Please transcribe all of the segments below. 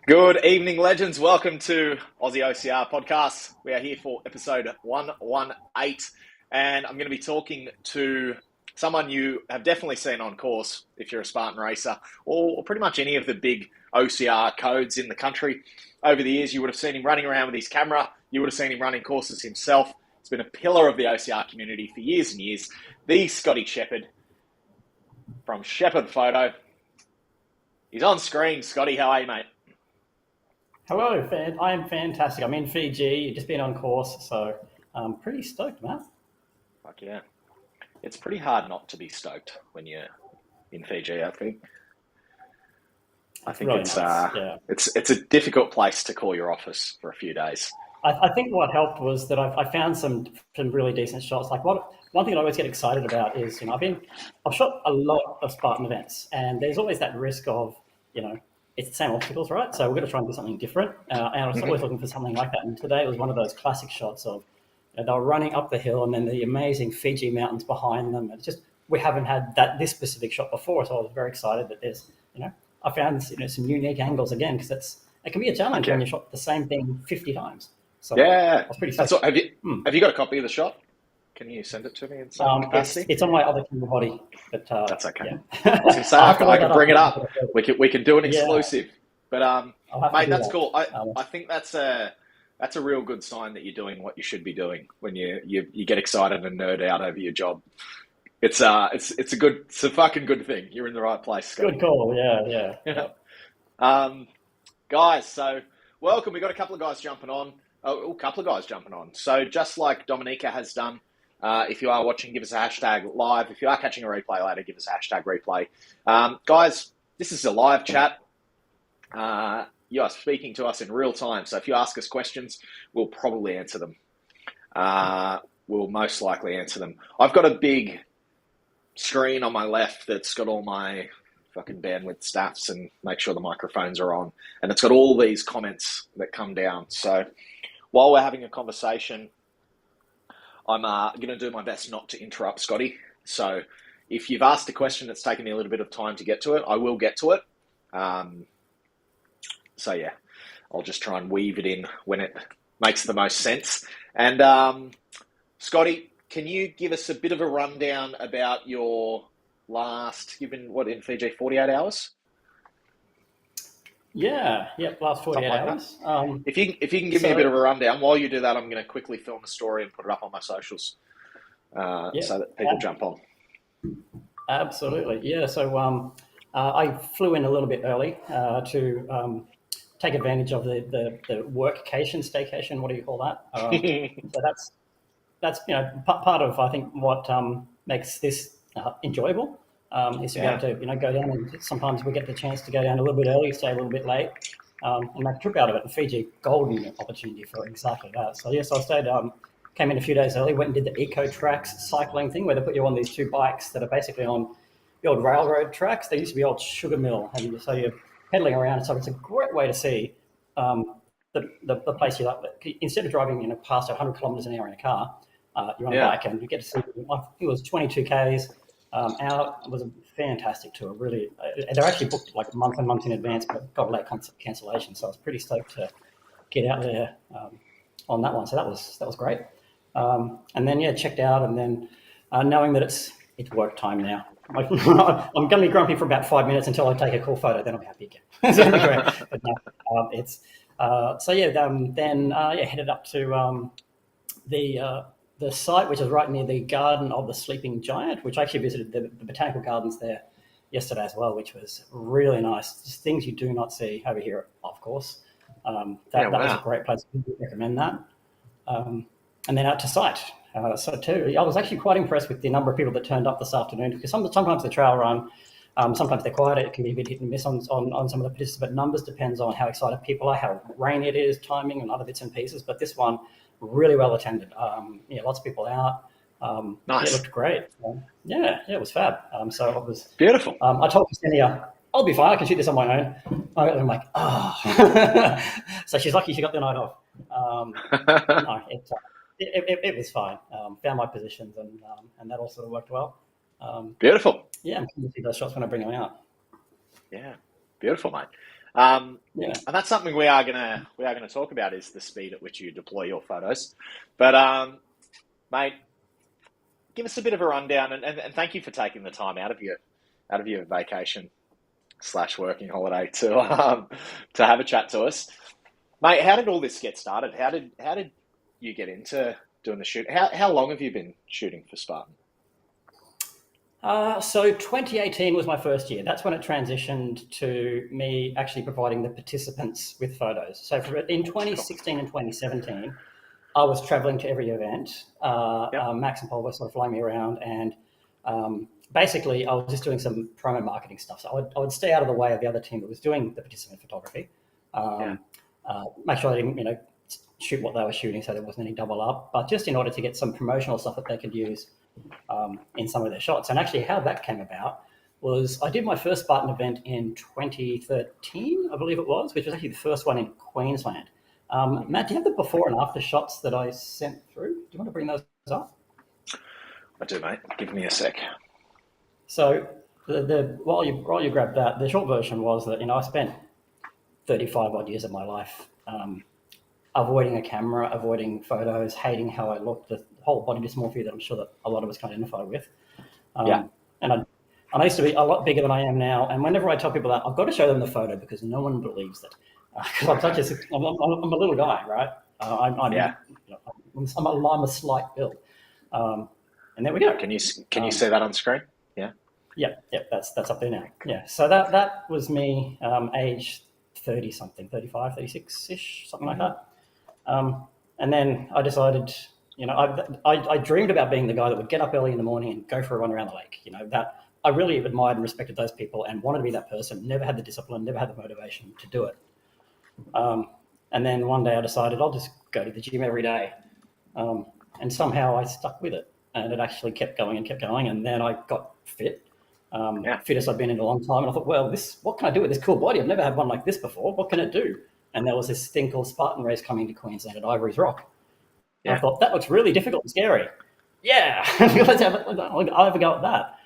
Good evening, legends. Welcome to Aussie OCR podcast. We are here for episode 118, and I'm going to be talking to someone you have definitely seen on course if you're a Spartan racer, or pretty much any of the big OCR codes in the country. Over the years, you would have seen him running around with his camera. You would have seen him running courses himself. He's been a pillar of the OCR community for years and years. The Scotty Sheppard from Sheppard Photo. He's on screen. Scotty, how are you, mate? Hello, I am fantastic. I'm in Fiji, just been on course, so I'm pretty stoked, man. Fuck yeah. It's pretty hard not to be stoked when you're in Fiji, I think. I think really it's nice. Yeah. it's a difficult place to call your office for a few days. I think what helped was that I found some really decent shots. Like one thing I always get excited about is, I've shot a lot of Spartan events, and there's always that risk of, it's the same obstacles, right? So we're going to try and do something different. And I was always looking for something like that. And today was one of those classic shots of they were running up the hill and then the amazing Fiji mountains behind them. It's just, we haven't had this specific shot before. So I was very excited that there's, I found some unique angles again, because it can be a challenge when you shot the same thing 50 times. So yeah. I was pretty That's have you got a copy of the shot? Can you send it to me in some capacity? It's on my other camera body, but that's okay. Yeah. I was going to say I can bring it up. We can do an exclusive. Yeah. But mate, that's cool. I think that's a real good sign that you're doing what you should be doing when you get excited and nerd out over your job. It's a fucking good thing. You're in the right place, Scott. Good call. Yeah. Guys, so welcome. We got a couple of guys jumping on. So just like Dominica has done. If you are watching, give us a hashtag live. If you are catching a replay later, give us a hashtag replay. Guys, this is a live chat. You are speaking to us in real time. So if you ask us questions, we'll probably answer them. We'll most likely answer them. I've got a big screen on my left that's got all my fucking bandwidth stats and make sure the microphones are on. And it's got all these comments that come down. So while we're having a conversation, I'm going to do my best not to interrupt Scotty. So if you've asked a question that's taken me a little bit of time to get to it, I will get to it. So yeah, I'll just try and weave it in when it makes the most sense. And Scotty, can you give us a bit of a rundown about your you've been in Fiji, 48 hours? Last 48 hours. If you can give me a bit of a rundown, while you do that, I'm going to quickly film a story and put it up on my socials so that people jump on. Absolutely, yeah. So I flew in a little bit early to take advantage of the workcation, staycation. What do you call that? So that's part of, I think, what makes this enjoyable. Is to be able to go down, and sometimes we get the chance to go down a little bit early, stay a little bit late, and make a trip out of it. And Fiji, golden opportunity for exactly that. So yes, I stayed, came in a few days early, went and did the eco tracks cycling thing, where they put you on these two bikes that are basically on the old railroad tracks. They used to be old sugar mill, and so you're pedaling around. So it's a great way to see the place you like. Instead of driving past 100 kilometers an hour in a car, you're on a bike, and you get to see. I think it was 22 k's. Out. It was a fantastic tour, really. They're actually booked like months and months in advance, but got a late cancellation, so I was pretty stoked to get out there on that one. So that was great. And then checked out, and then knowing that it's work time now. I'm going to be grumpy for about 5 minutes until I take a cool photo, then I'll be happy again. So anyway, but no, it's then headed up to the site, which is right near the Garden of the Sleeping Giant, which I actually visited the botanical gardens there yesterday as well, which was really nice. Just things you do not see over here, of course. That was a great place. I recommend that. And then out to site. So too, I was actually quite impressed with the number of people that turned up this afternoon, because sometimes the trail run, sometimes they're quiet. It can be a bit hit and miss on some of the participant numbers. Depends on how excited people are, how rainy it is, timing, and other bits and pieces. But this one, really well attended. Lots of people out. Nice. It looked great. It was fab. So it was beautiful. I told Ksenia, I'll be fine. I can shoot this on my own. I'm like, so she's lucky she got the night off. No, it was fine. Found my positions, and that all sort of worked well. Beautiful. Yeah, I'm keen to see those shots when I bring them out. Yeah, beautiful, mate. Yeah. And that's something we are gonna talk about is the speed at which you deploy your photos. But mate, give us a bit of a rundown, and thank you for taking the time out of your vacation slash working holiday to have a chat to us, mate. How did all this get started? How did you get into doing the shoot? How long have you been shooting for Spartan? So 2018 was my first year. That's when it transitioned to me actually providing the participants with photos. So in Cool. 2016 and 2017, I was traveling to every event. Yep. Max and Paul were sort of flying me around, and basically I was just doing some promo marketing stuff. So I would stay out of the way of the other team that was doing the participant photography. Yeah. Make sure I didn't, shoot what they were shooting, so there wasn't any double up. But just in order to get some promotional stuff that they could use in some of their shots. And actually, how that came about was I did my first Spartan event in 2013, I believe it was, which was actually the first one in Queensland. Matt, do you have the before and after shots that I sent through? Do you want to bring those up? I do, mate. Give me a sec. So while you grab that, the short version was that I spent 35 odd years of my life avoiding a camera, avoiding photos, hating how I looked, the whole body dysmorphia that I'm sure that a lot of us can identify with. Yeah. And I used to be a lot bigger than I am now. And whenever I tell people that, I've got to show them the photo because no one believes it. Because I'm a little guy, right? Yeah. I'm a slight build. And there we go. Can you see that on screen? Yeah. Yeah, that's up there now. Yeah. So that was me, age 30 something, 35, 36-ish, something like that. And then I decided, I dreamed about being the guy that would get up early in the morning and go for a run around the lake. That I really admired and respected those people and wanted to be that person. Never had the discipline, never had the motivation to do it. And then one day I decided I'll just go to the gym every day. And somehow I stuck with it, and it actually kept going. And then I got fit. Fittest I've been in a long time. And I thought, well, what can I do with this cool body? I've never had one like this before. What can it do? And there was this thing called Spartan Race coming to Queensland at Ivory's Rock. Yeah. I thought, that looks really difficult and scary. Yeah, I'll have a go at that.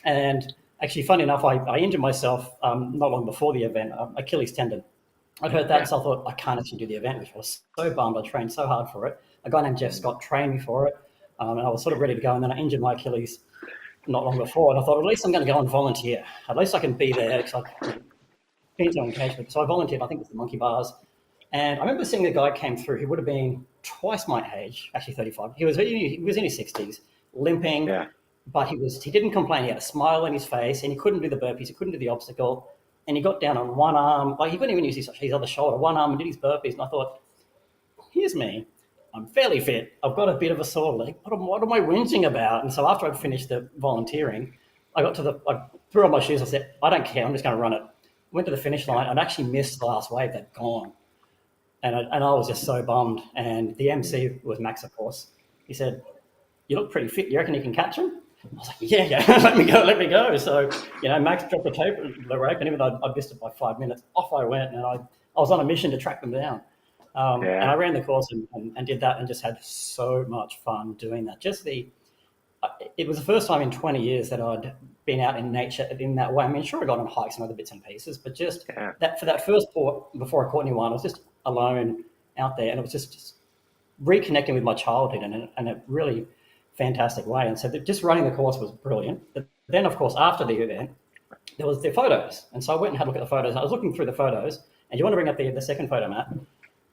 And actually, funny enough, I injured myself not long before the event, Achilles tendon. I'd heard that, so I thought, I can't actually do the event, which I was so bummed. I trained so hard for it. A guy named Jeff Scott trained me for it, and I was sort of ready to go. And then I injured my Achilles not long before, and I thought, at least I'm going to go and volunteer. At least I can be there, because I've been to engagement. So I volunteered, I think it was the Monkey Bars. And I remember seeing a guy came through who would have been twice my age, actually 35. He was in his 60s, limping, but he didn't complain. He had a smile on his face, and he couldn't do the burpees, he couldn't do the obstacle. And he got down on one arm, like he couldn't even use his other shoulder, one arm, and did his burpees. And I thought, here's me. I'm fairly fit. I've got a bit of a sore leg. What am I whinging about? And so after I'd finished the volunteering, I threw on my shoes. I said, I don't care. I'm just going to run it. Went to the finish line. I'd actually missed the last wave. They'd gone. And I was just so bummed. And the MC was Max, of course. He said, you look pretty fit. You reckon you can catch him? I was like, yeah, let me go. So, Max dropped the rope, and even though I missed it by 5 minutes, off I went, and I was on a mission to track them down. And I ran the course and did that, and just had so much fun doing that. It was the first time in 20 years that I'd been out in nature in that way. I mean, sure, I got on hikes and other bits and pieces, but just that for that first port before I caught anyone, I was just alone out there, and it was just reconnecting with my childhood in a really fantastic way. And so just running the course was brilliant. But then, of course, after the event, there was the photos. And so I went and had a look at the photos. I was looking through the photos, and you want to bring up the second photo, Matt?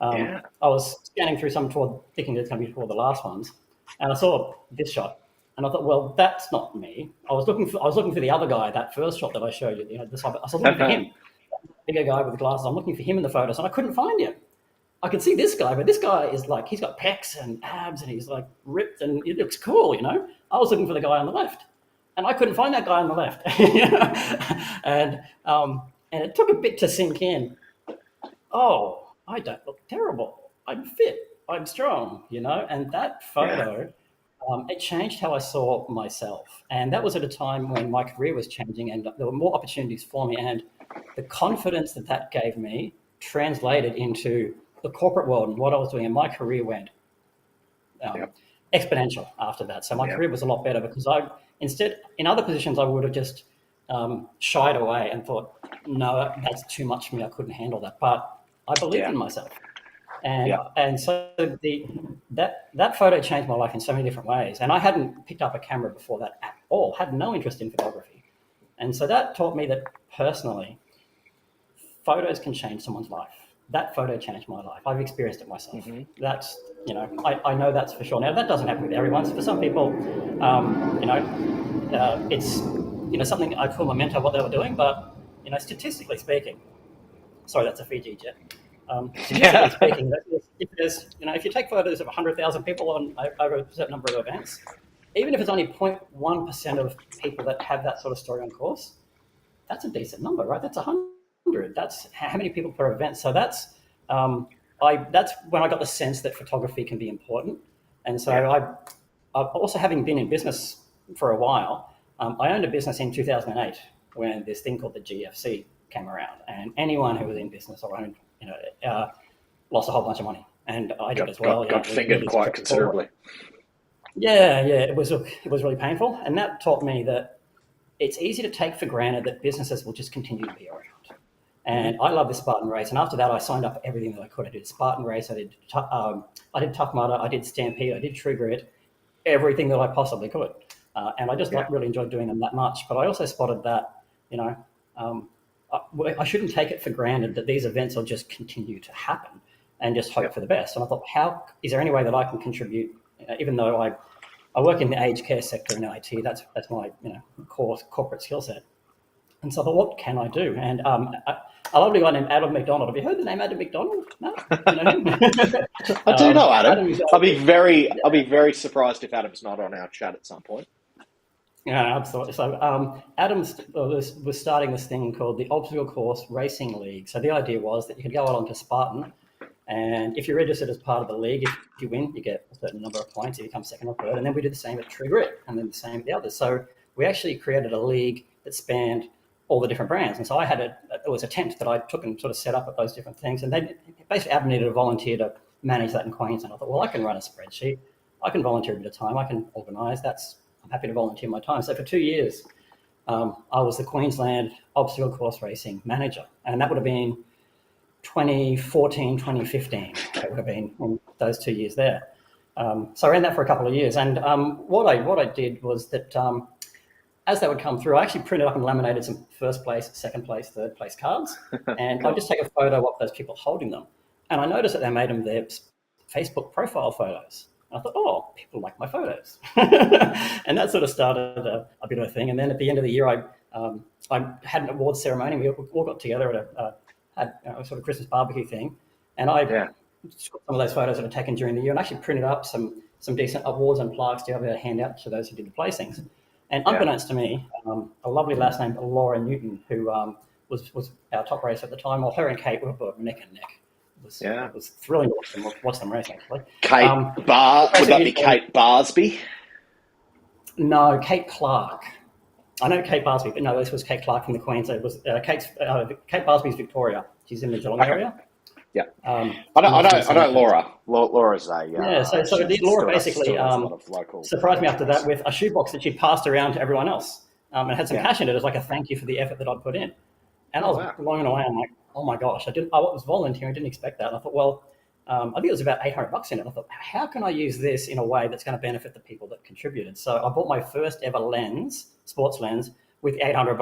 I was scanning through some thinking it's going to be toward the last ones, and I saw this shot, and I thought, well, that's not me. I was looking for the other guy, that first shot that I showed you. I was looking for him, bigger guy with the glasses. I'm looking for him in the photos, and I couldn't find him. I could see this guy, but this guy is like, he's got pecs and abs, and he's like ripped, and it looks cool, I was looking for the guy on the left, and I couldn't find that guy on the left. And it took a bit to sink in. Oh, I don't look terrible. I'm fit. I'm strong, And that photo, it changed how I saw myself. And that was at a time when my career was changing, and there were more opportunities for me. And the confidence that gave me translated into the corporate world and what I was doing, and my career went exponential after that. So my career was a lot better, because instead in other positions I would have just shied away and thought, no, that's too much for me. I couldn't handle that. But I believed in myself. And so that photo changed my life in so many different ways. And I hadn't picked up a camera before that at all, had no interest in photography. And so that taught me that personally, photos can change someone's life. That photo changed my life. I've experienced it myself. Mm-hmm. That's, I know that's for sure. Now, that doesn't happen with everyone. So for some people, it's, something I call memento what they were doing. But, statistically speaking, sorry, that's a Fiji jet. Statistically speaking, if you take photos of 100,000 people on over a certain number of events, even if it's only 0.1% of people that have that sort of story on course, that's a decent number, right? That's 100. That's how many people per event. So that's that's when I got the sense that photography can be important. And so I've also, having been in business for a while, I owned a business in 2008 when this thing called the GFC came around, and anyone who was in business or owned, lost a whole bunch of money, and I did as well. Got fingered really quite considerably. Yeah, it was really painful, and that taught me that it's easy to take for granted that businesses will just continue to be around. And I love the Spartan race, and after that, I signed up for everything that I could. I did Spartan race, I did Tough Mudder, I did Stampede, I did True Grit, everything that I possibly could, and I just really enjoyed doing them that much. But I also spotted that I shouldn't take it for granted that these events will just continue to happen and just hope for the best. And I thought, is there any way that I can contribute? Even though I work in the aged care sector in IT, that's my core corporate skill set. And so I thought, what can I do? And a lovely guy named Adam McDonald. Have you heard the name Adam McDonald? No, you know him? I do know Adam. I'll be very surprised if Adam's not on our chat at some point. Yeah, absolutely. So Adam was starting this thing called the Obstacle Course Racing League. So the idea was that you could go out onto Spartan, and if you're registered as part of the league, if you win, you get a certain number of points. You become second or third, and then we did the same at True Grit, and then the same at the others. So we actually created a league that spanned all the different brands. And so I had it was a tent that I took and sort of set up at those different things. And then basically Adam needed a volunteer to manage that in Queensland. I thought, well, I can run a spreadsheet. I can volunteer a bit of time. I can organise. I'm happy to volunteer my time. So for 2 years, I was the Queensland Obstacle Course Racing Manager. And that would have been 2014, 2015. That would have been in those 2 years there. So I ran that for a couple of years. And what I did was that as they would come through, I actually printed up and laminated some first place, second place, third place cards. And I'd just take a photo of those people holding them. And I noticed that they made them their Facebook profile photos. And I thought, oh, people like my photos. And that sort of started a bit of a thing. And then at the end of the year, I had an awards ceremony. We all got together at a sort of Christmas barbecue thing. And I got some of those photos that I'd taken during the year and actually printed up some decent awards and plaques to be able to hand out to those who did the placings. And unbeknownst to me, a lovely lass named Laura Newton, who was our top racer at the time, her and Kate were neck and neck. It was thrilling to watch them race, actually. Would that be Kate Barsby? No, Kate Clark. I know Kate Barsby, but no, this was Kate Clark from the Queens. It was Kate Barsby's Victoria. She's in the Geelong area. Yeah, I know Laura. Laura's a So Laura basically surprised me after that with a shoebox that she'd passed around to everyone else, and had some cash in it as like a thank you for the effort that I'd put in. And I was blown away. I'm like, oh my gosh, I was volunteering. I didn't expect that. And I thought, well, I think it was about $800 in it. I thought, how can I use this in a way that's going to benefit the people that contributed? So I bought my first ever lens, sports lens, with $800.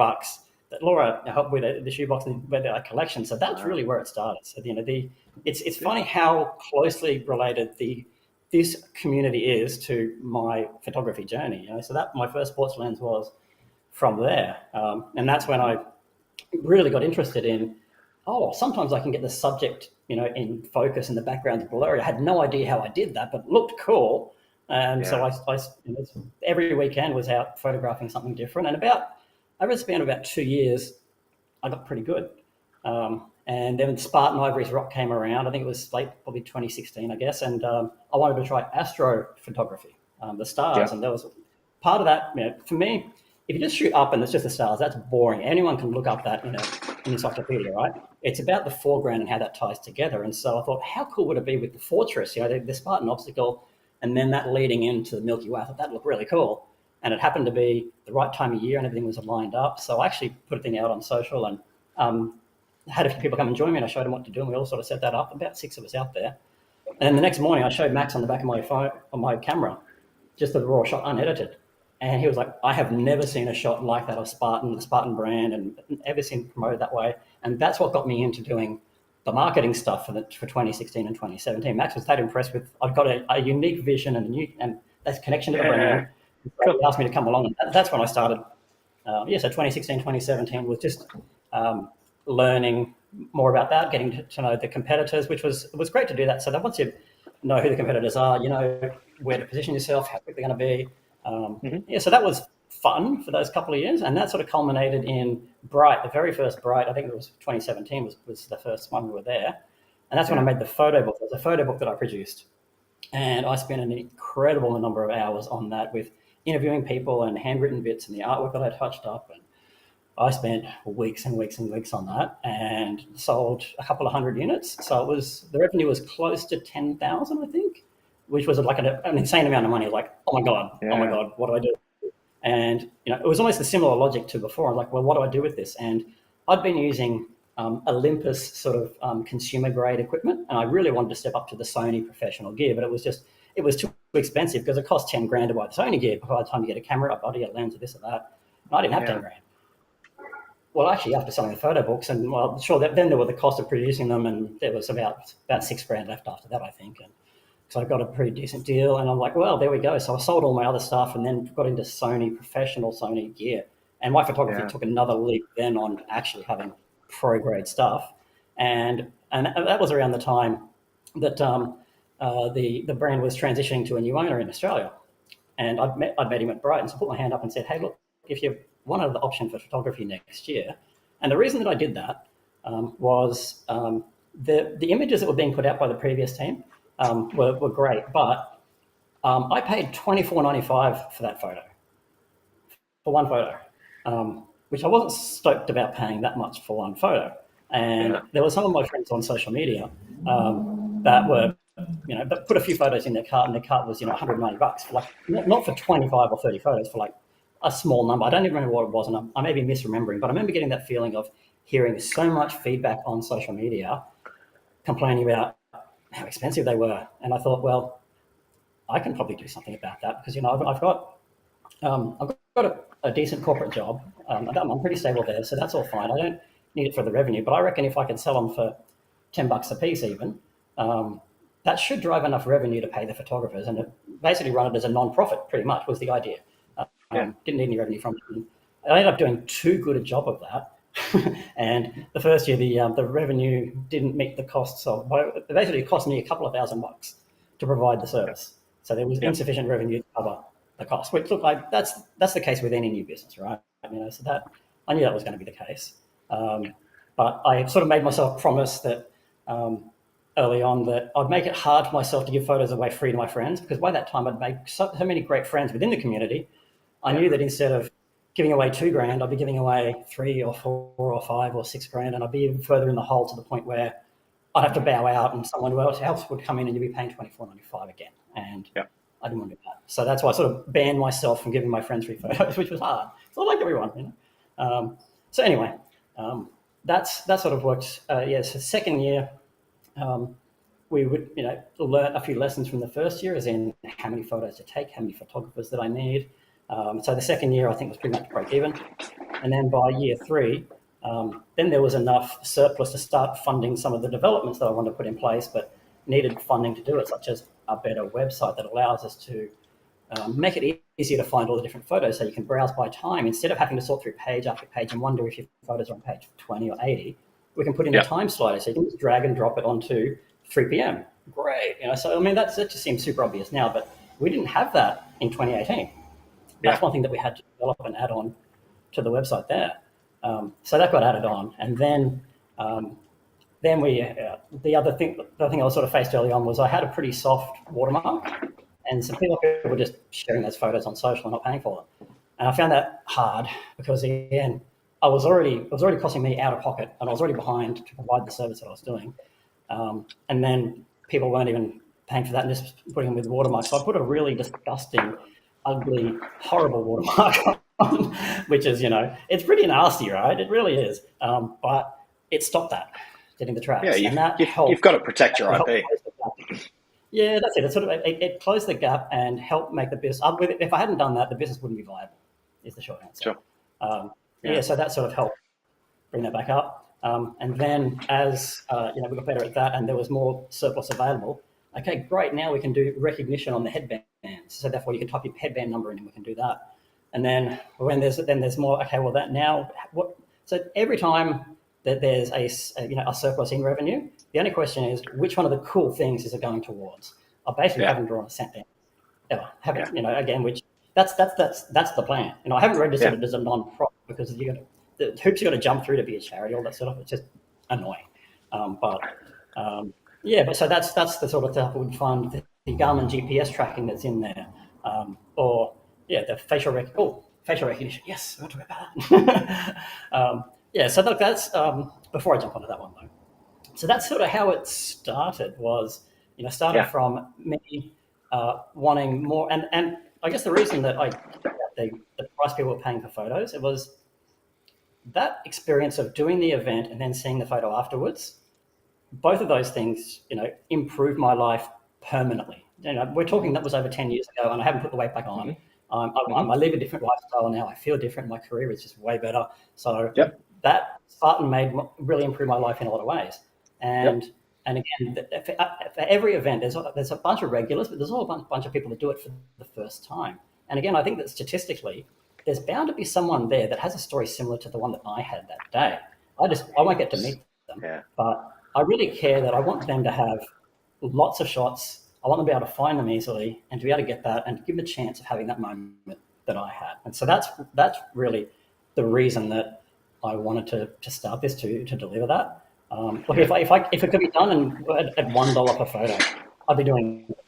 That Laura helped with the shoebox and with our collection. So that's really where it started. So it's funny how closely related this community is to my photography journey. So that my first sports lens was from there, and that's when I really got interested in. Sometimes I can get the subject, in focus and the background's blurry. I had no idea how I did that, but it looked cool. And so I every weekend was out photographing something different. And over the span of about 2 years, I got pretty good. And then Spartan Ivory's Rock came around. I think it was late, probably 2016, I guess. And I wanted to try astrophotography, the stars. And there was part of that, for me, if you just shoot up and it's just the stars, that's boring. Anyone can look up that in an encyclopedia, right? It's about the foreground and how that ties together. And so I thought, how cool would it be with the fortress, the Spartan obstacle, and then that leading into the Milky Way? I thought that looked really cool. And it happened to be the right time of year and everything was lined up. So I actually put a thing out on social and had a few people come and join me, and I showed them what to do, and we all sort of set that up. About 6 of us out there. And then the next morning, I showed Max on the back of my phone, on my camera, just the raw shot, unedited. And he was like, I have never seen a shot like that of Spartan, the Spartan brand, and ever seen promoted that way. And that's what got me into doing the marketing stuff for 2016 and 2017. Max was that impressed with, I've got a unique vision and that's connection to the brand. So he asked me to come along. And that's when I started. So 2016, 2017 was just learning more about that, getting to know the competitors, which was great to do that. So that once you know who the competitors are, you know where to position yourself, how quick they're going to be. So that was fun for those couple of years, and that sort of culminated in Bright, the very first Bright. I think it was 2017 was the first one we were there, and that's when I made the photo book. It was a photo book that I produced, and I spent an incredible number of hours on that with interviewing people and handwritten bits and the artwork that I touched up. And I spent weeks and weeks and weeks on that and sold a couple of hundred units. So the revenue was close to 10,000, I think, which was like an insane amount of money. Like, oh my God, what do I do? And, it was almost a similar logic to before. I'm like, well, what do I do with this? And I'd been using Olympus sort of consumer grade equipment, and I really wanted to step up to the Sony professional gear, but it was too expensive because it cost 10 grand to buy the Sony gear. By the time you get a camera, a body, a lens, or this or that, and I didn't have 10 grand. Well, actually, after selling the photo books, and then there were the cost of producing them, and there was about 6 grand left after that, I think. And so I got a pretty decent deal, and I'm like, well, there we go. So I sold all my other stuff, and then got into professional Sony gear. And my photography took another leap then on actually having pro grade stuff, and that was around the time that the brand was transitioning to a new owner in Australia, and I'd met him at Brighton, so I put my hand up and said, hey, look, if you want another option for photography next year. And the reason that I did that was the images that were being put out by the previous team were great, but I paid $24.95 for that photo, for one photo, which I wasn't stoked about paying that much for one photo. And there were some of my friends on social media that were, that put a few photos in their cart, and their cart was, $190 for like, not for 25 or 30 photos, for like a small number. I don't even remember what it was, and I may be misremembering, but I remember getting that feeling of hearing so much feedback on social media complaining about how expensive they were. And I thought, well, I can probably do something about that because, I've got a decent corporate job. I'm pretty stable there, so that's all fine. I don't need it for the revenue, but I reckon if I can sell them for $10 a piece even, that should drive enough revenue to pay the photographers and basically run it as a non-profit, pretty much, was the idea. Didn't need any revenue from it. I ended up doing too good a job of that. And the first year, the revenue didn't meet the costs of, it basically cost me a couple of $1,000 to provide the service. So there was insufficient revenue to cover the cost, which look like that's the case with any new business, right? So that I knew that was going to be the case. But I sort of made myself promise that early on that I'd make it hard for myself to give photos away free to my friends, because by that time I'd made so many great friends within the community. I knew that instead of giving away $2,000, I'd be giving away $3 or $4 or $5 or $6,000, and I'd be even further in the hole to the point where I'd have to bow out, and someone else would come in, and you'd be paying $24.95 again. And I didn't want to do that. So that's why I sort of banned myself from giving my friends free photos, which was hard. So I like everyone, So anyway, that sort of worked. So second year, we would, learn a few lessons from the first year, as in how many photos to take, how many photographers that I need. So the second year, I think, was pretty much break even. And then by year 3, then there was enough surplus to start funding some of the developments that I wanted to put in place, but needed funding to do it, such as a better website that allows us to make it easier to find all the different photos, so you can browse by time instead of having to sort through page after page and wonder if your photos are on page 20 or 80. We can put in a time slider, so you can just drag and drop it onto 3 p.m. Great, So that just seems super obvious now, but we didn't have that in 2018. That's one thing that we had to develop and add on to the website there. So that got added on, and then we the other thing I was sort of faced early on was I had a pretty soft watermark, and some people were just sharing those photos on social and not paying for them. And I found that hard because, again, it was already costing me out of pocket, and I was already behind to provide the service that I was doing. And then people weren't even paying for that and just putting them with watermarks. So I put a really disgusting, ugly, horrible watermark which is, it's pretty nasty, right? It really is. But it stopped that, getting the Yeah, traps, you've, and that you've, helped. you've got to protect your It helped IP. close the gap. Yeah, that's it. It sort of it closed the gap and helped make the business. If I hadn't done that, the business wouldn't be viable. Is the short answer. Sure. Yeah, Yeah. so that sort of helped bring that back up. And then as we got better at that, and there was more surplus available. Okay, great. Now we can do recognition on the headbands. So therefore, you can type your headband number in, and we can do that. And then when there's more. Okay, well that now what? So every time that there's a surplus in revenue, the only question is which one of the cool things is it going towards? I basically Yeah. haven't drawn a cent down ever. Haven't Yeah. again, which that's the plan. I haven't registered Yeah. it as a non-profit because the hoops you got to jump through to be a charity, all that sort of. It's just annoying. But so that's the sort of stuff we would fund the Garmin GPS tracking that's in there, or the facial recognition. Yes, we'll talk about that. So look, that's before I jump onto that one though. So that's sort of how it started. Started Yeah. from me wanting more, and I guess the reason that the price people were paying for photos, it was that experience of doing the event and then seeing the photo afterwards. Both of those things, improved my life permanently. We're talking that was over 10 years ago, and I haven't put the weight back on. I live a different lifestyle now. I feel different. My career is just way better. So Yep. that Spartan really improved my life in a lot of ways. And again, for every event, there's a bunch of regulars, but there's also a bunch of people that do it for the first time. And again, I think that statistically, there's bound to be someone there that has a story similar to the one that I had that day. I won't get to meet them, Yeah. but I really care that I want them to have lots of shots. I want them to be able to find them easily and to be able to get that and give them a chance of having that moment that I had. And so that's really the reason that I wanted to start this to deliver that. Look, if it could be done at $1 per photo, I'd be doing it.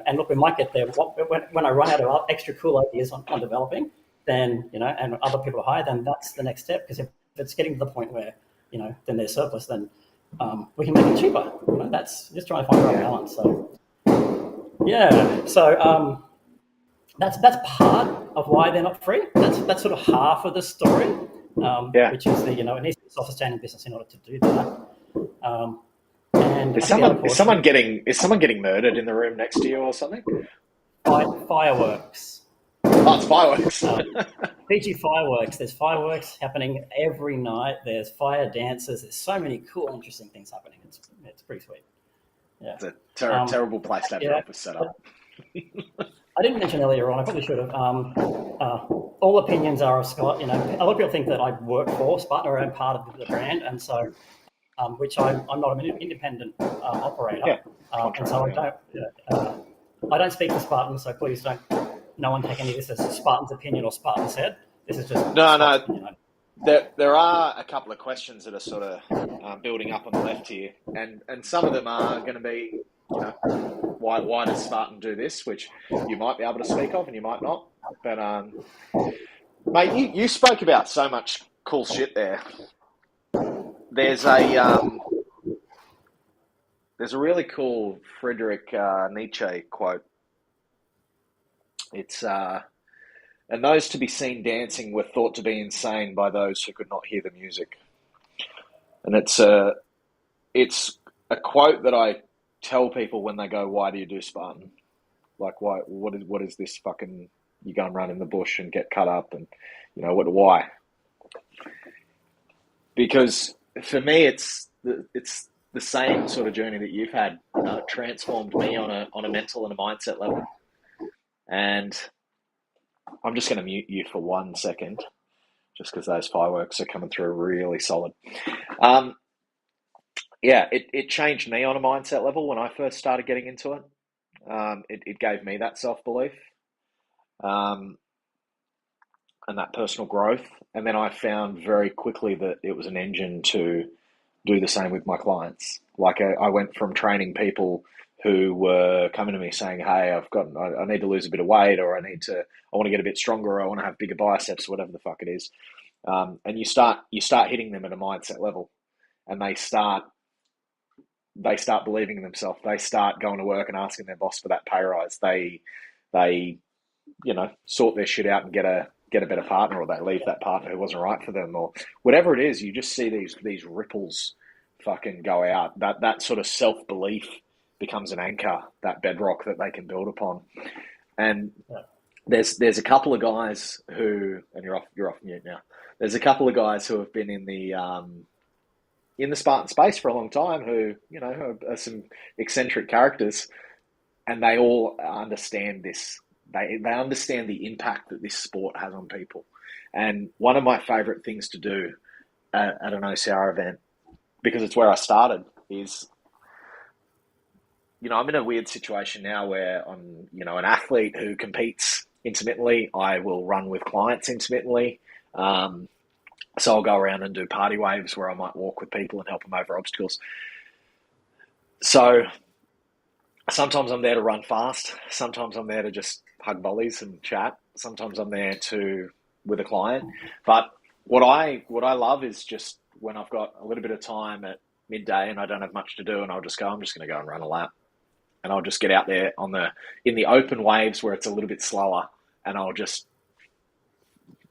And look, we might get there. When I run out of extra cool ideas on developing, then and other people are higher, then that's the next step. Because if it's getting to the point where then there's surplus, then we can make it cheaper. That's just trying to find the right balance. So that's part of why they're not free. That's sort of half of the story, which is it needs to be a self-sustaining business in order to do that. And Is someone getting murdered in the room next to you or something? Fireworks. Oh, it's fireworks. PG fireworks. There's fireworks happening every night. There's fire dances. There's so many cool, interesting things happening. It's pretty sweet. Yeah. It's a terrible place to have your office set up. I didn't mention earlier on. I probably should have. All opinions are of Scott. A lot of people think that I work for Spartan or I'm part of the brand, and so which I'm not an independent operator, and so I don't speak for Spartan. So please don't. No one take any of this as Spartan's opinion or Spartan said. This is just no. There are a couple of questions that are sort of building up on the left here, and some of them are going to be, why does Spartan do this, which you might be able to speak of and you might not. But mate, you spoke about so much cool shit there. There's a really cool Friedrich Nietzsche quote. It's and those to be seen dancing were thought to be insane by those who could not hear the music. And it's a quote that I tell people when they go, "Why do you do Spartan? Like, why? What is this fucking? You go and run in the bush and get cut up, and why?" Because for me, it's the same sort of journey that you've had. It transformed me on a mental and a mindset level. And I'm just going to mute you for 1 second, just because those fireworks are coming through really solid. It changed me on a mindset level when I first started getting into it. It gave me that self-belief and that personal growth. And then I found very quickly that it was an engine to do the same with my clients. Like I went from training people who were coming to me saying, "Hey, I need to lose a bit of weight, or I want to get a bit stronger, or I want to have bigger biceps," whatever the fuck it is. And you start hitting them at a mindset level, and they start believing in themselves. They start going to work and asking their boss for that pay rise. They sort their shit out and get get a better partner, or they leave that partner who wasn't right for them, or whatever it is. You just see these ripples fucking go out. That sort of self-belief becomes an anchor, that bedrock that they can build upon. And there's a couple of guys who, and you're off mute now. There's a couple of guys who have been in the Spartan space for a long time who, you know, are some eccentric characters, and they all understand this. They understand the impact that this sport has on people. And one of my favorite things to do at an OCR event, because it's where I started, is, you know, I'm in a weird situation now where I'm, you know, an athlete who competes intermittently. I will run with clients intermittently. So I'll go around and do party waves where I might walk with people and help them over obstacles. So sometimes I'm there to run fast. Sometimes I'm there to just hug volleys and chat. Sometimes I'm there with a client. But what I love is just when I've got a little bit of time at midday and I don't have much to do, and I'm just going to go and run a lap. And I'll just get out there in the open waves where it's a little bit slower, and I'll just,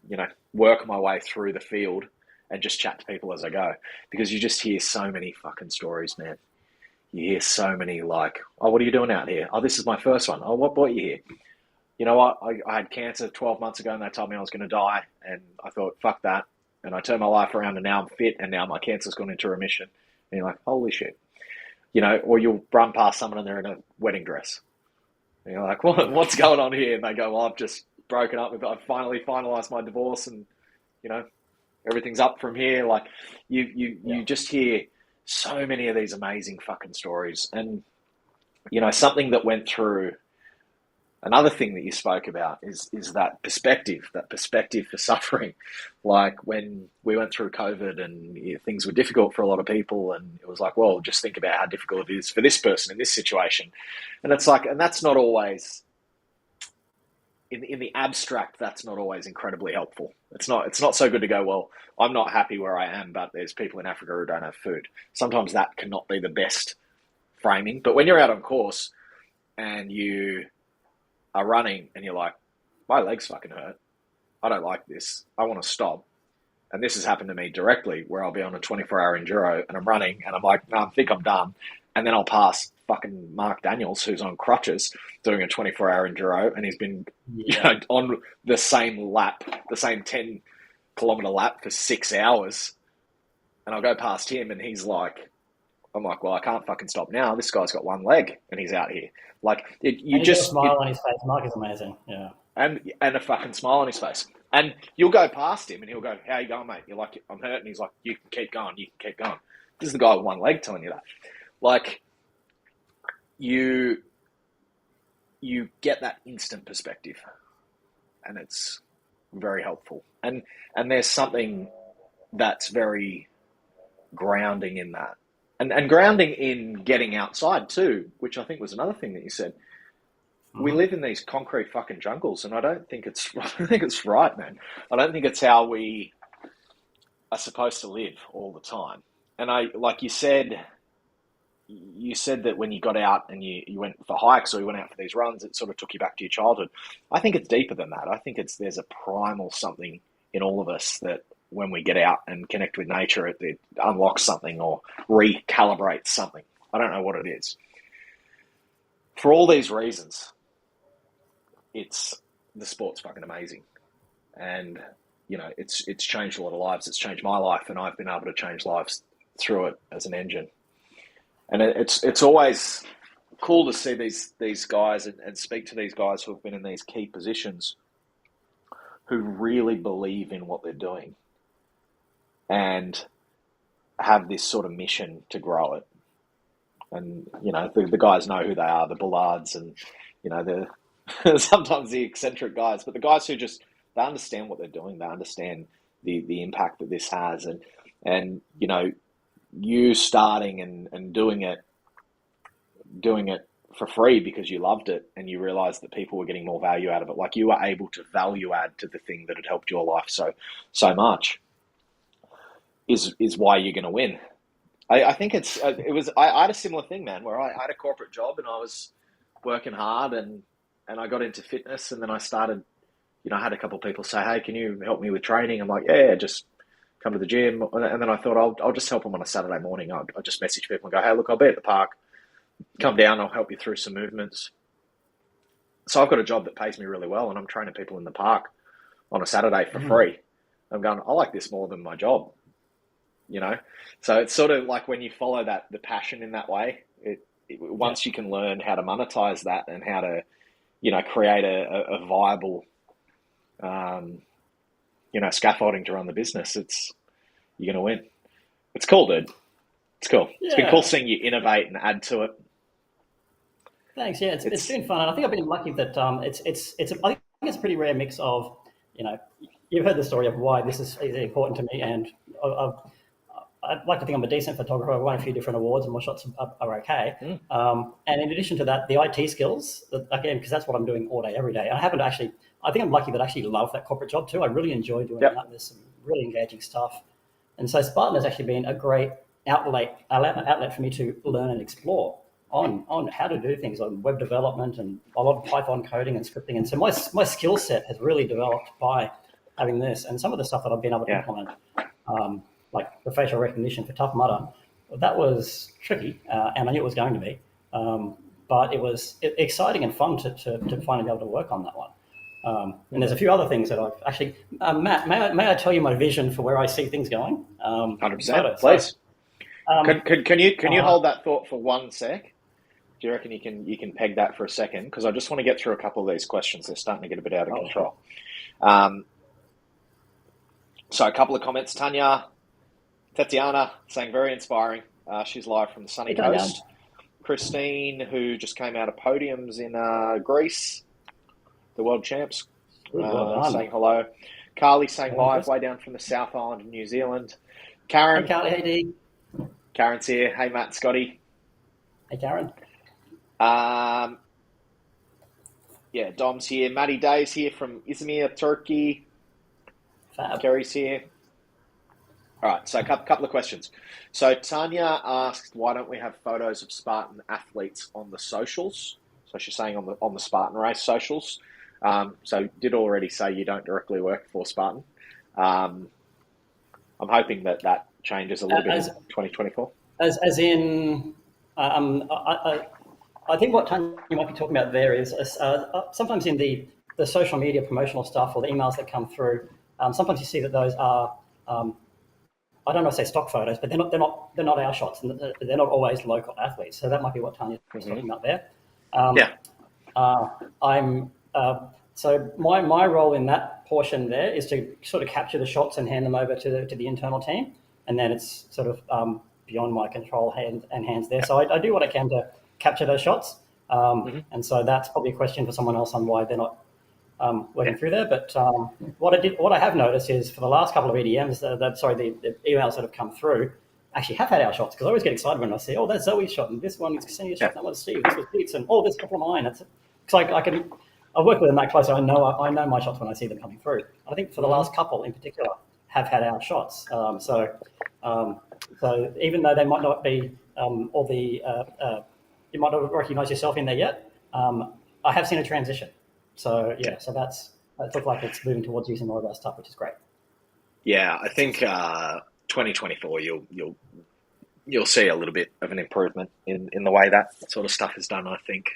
you know, work my way through the field and just chat to people as I go. Because you just hear so many fucking stories, man. You hear so many like, oh, what are you doing out here? Oh, this is my first one. Oh, what brought you here? You know what? I had cancer 12 months ago and they told me I was going to die. And I thought, fuck that. And I turned my life around and now I'm fit and now my cancer's gone into remission. And you're like, holy shit. You know, or you'll run past someone and they're in a wedding dress. And you're like, what's going on here? And they go, well, I've just broken up I've finally finalized my divorce and, you know, everything's up from here. Like you just hear so many of these amazing fucking stories. And, you know, something that went through, another thing that you spoke about is that perspective for suffering. Like when we went through COVID and, you know, things were difficult for a lot of people, and it was like, well, just think about how difficult it is for this person in this situation. And it's like, and that's not always, in the abstract, that's not always incredibly helpful. It's not so good to go, well, I'm not happy where I am, but there's people in Africa who don't have food. Sometimes that cannot be the best framing. But when you're out on course and you are running and you're like, my legs fucking hurt. I don't like this. I want to stop. And this has happened to me directly, where I'll be on a 24-hour enduro and I'm running and I'm like, no, I think I'm done. And then I'll pass fucking Mark Daniels, who's on crutches, doing a 24-hour enduro, and he's been you know, on the same lap, the same 10-kilometer lap for 6 hours. And I'll go past him and he's like, I'm like, well, I can't fucking stop now. This guy's got one leg and he's out here. Like, you just... a smile on his face. Mark is amazing, yeah. And a fucking smile on his face. And you'll go past him and he'll go, how you going, mate? You're like, I'm hurt. And he's like, you can keep going. This is the guy with one leg telling you that. Like, you get that instant perspective, and it's very helpful. And there's something that's very grounding in that. And grounding in getting outside too, which I think was another thing that you said. Mm-hmm. We live in these concrete fucking jungles, and I don't think it's right, man. I don't think it's how we are supposed to live all the time. And like you said that when you got out and you went for hikes or you went out for these runs, it sort of took you back to your childhood. I think it's deeper than that. I think there's a primal something in all of us that when we get out and connect with nature, it unlocks something or recalibrates something. I don't know what it is. For all these reasons, the sport's fucking amazing. And, you know, it's changed a lot of lives. It's changed my life, and I've been able to change lives through it as an engine. And it's always cool to see these guys and speak to these guys who have been in these key positions who really believe in what they're doing and have this sort of mission to grow it. And, you know, the guys know who they are, the Bullards and, you know, the sometimes the eccentric guys, but the guys who just, they understand what they're doing. They understand the impact that this has. And you know, you starting and doing it for free because you loved it and you realized that people were getting more value out of it. Like, you were able to value add to the thing that had helped your life so much is why you're going to win. I think I had a similar thing, man, where I had a corporate job and I was working hard and I got into fitness, and then I started I had a couple of people say, hey, can you help me with training? I'm like, yeah, just come to the gym. And then I thought I'll just help them on a Saturday morning. I'll just message people and go, hey, look, I'll be at the park. Come down, I'll help you through some movements. So I've got a job that pays me really well, and I'm training people in the park on a Saturday for free. I'm going, I like this more than my job, So it's sort of like when you follow the passion in that way, once you can learn how to monetize that and how to, create a viable, scaffolding to run the business, you're going to win. It's cool, dude. It's cool. Yeah. It's been cool seeing you innovate and add to it. Thanks. Yeah, it's been fun, and I think I've been lucky that I think it's a pretty rare mix of, you've heard the story of why this is important to me, and I'd like to think I'm a decent photographer. I've won a few different awards, and my shots are okay. And in addition to that, the IT skills, again, because that's what I'm doing all day, every day. I think I'm lucky that I actually love that corporate job too. I really enjoy doing that. There's some really engaging stuff, and so Spartan has actually been a great outlet for me to learn and explore on how to do things on web development and a lot of Python coding and scripting. And so my skill set has really developed by having this, and some of the stuff that I've been able to implement, like the facial recognition for Tough Mudder, that was tricky, and I knew it was going to be, but it was exciting and fun to finally be able to work on that one. And there's a few other things that I've actually, Matt, may I tell you my vision for where I see things going? 100%, please. Can you hold that thought for 1 sec? Do you reckon you can peg that for a second? Because I just want to get through a couple of these questions. They're starting to get a bit out of control. So a couple of comments. Tatiana saying very inspiring. She's live from the sunny coast. Christine, who just came out of podiums in Greece, the world champs, saying hello. Carly saying live way down from the South Island of New Zealand. Karen. Hey, Carly. Hey, Dee. Karen's here. Hey, Matt, Scotty. Hey, Karen. Dom's here. Maddie Day's here from Izmir, Turkey. Fab. Kerry's here. All right, so a couple of questions. So Tanya asked, why don't we have photos of Spartan athletes on the socials? So she's saying on the Spartan race socials. So did already say you don't directly work for Spartan. I'm hoping that changes a little bit in 2024. As in, I think what Tanya might be talking about there is sometimes in the social media promotional stuff or the emails that come through, sometimes you see that those are, I don't want to say stock photos, but they're not our shots, and they're not always local athletes. So that might be what Tanya's talking about there. So my role in that portion there is to sort of capture the shots and hand them over to the internal team, and then it's sort of beyond my control hands there. So I do what I can to capture those shots, and so that's probably a question for someone else on why they're not working through there. But what I have noticed is for the last couple of EDMs, the emails that have come through actually have had our shots, because I always get excited when I see, that's Zoe's shot, and this one is Ksenia's shot, that one's Steve, this was Pete's, and this couple of mine. Because I work with them that close, so I know my shots when I see them coming through. I think for the last couple in particular have had our shots. So even though they might not be you might not recognise yourself in there yet, I have seen a transition. So so that looks like it's moving towards using more of our stuff, which is great. Yeah, I think 2024 you'll see a little bit of an improvement in the way that sort of stuff is done, I think,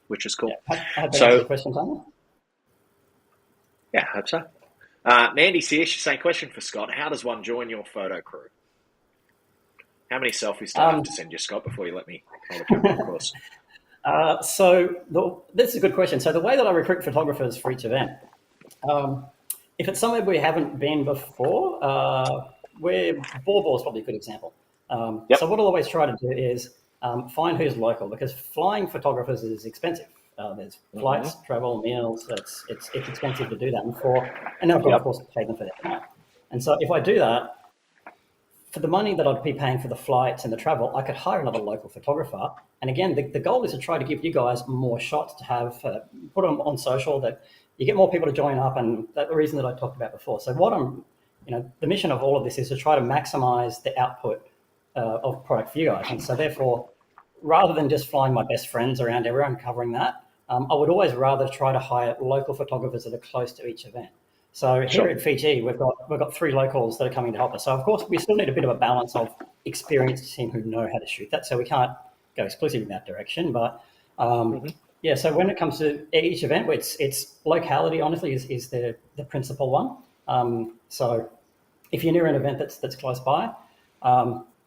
which is cool. I hope that answers the question, Tanya. Yeah, I hope so. Mandy's here. She's saying, question for Scott. How does one join your photo crew? How many selfies do I have to send you, Scott, before you let me hold a camera, of course? That's a good question. So the way that I recruit photographers for each event, if it's somewhere we haven't been before, Ball is probably a good example. So what I'll always try to do is find who's local, because flying photographers is expensive. There's flights, travel, meals. It's expensive to do that, and then of course pay them for that. And so if I do that, for the money that I'd be paying for the flights and the travel, I could hire another local photographer. And again, the goal is to try to give you guys more shots to have, put them on social, that you get more people to join up, and that's the reason that I talked about before. So the mission of all of this is to try to maximize the output of product for you guys. And so therefore, rather than just flying my best friends around everywhere and covering that, I would always rather try to hire local photographers that are close to each event. So here at Fiji, we've got 3 locals that are coming to help us. So of course, we still need a bit of a balance of experienced team who know how to shoot that. So we can't go exclusively in that direction. But yeah, so when it comes to each event, it's locality. Honestly, is the principal one. So if you're near an event that's close by,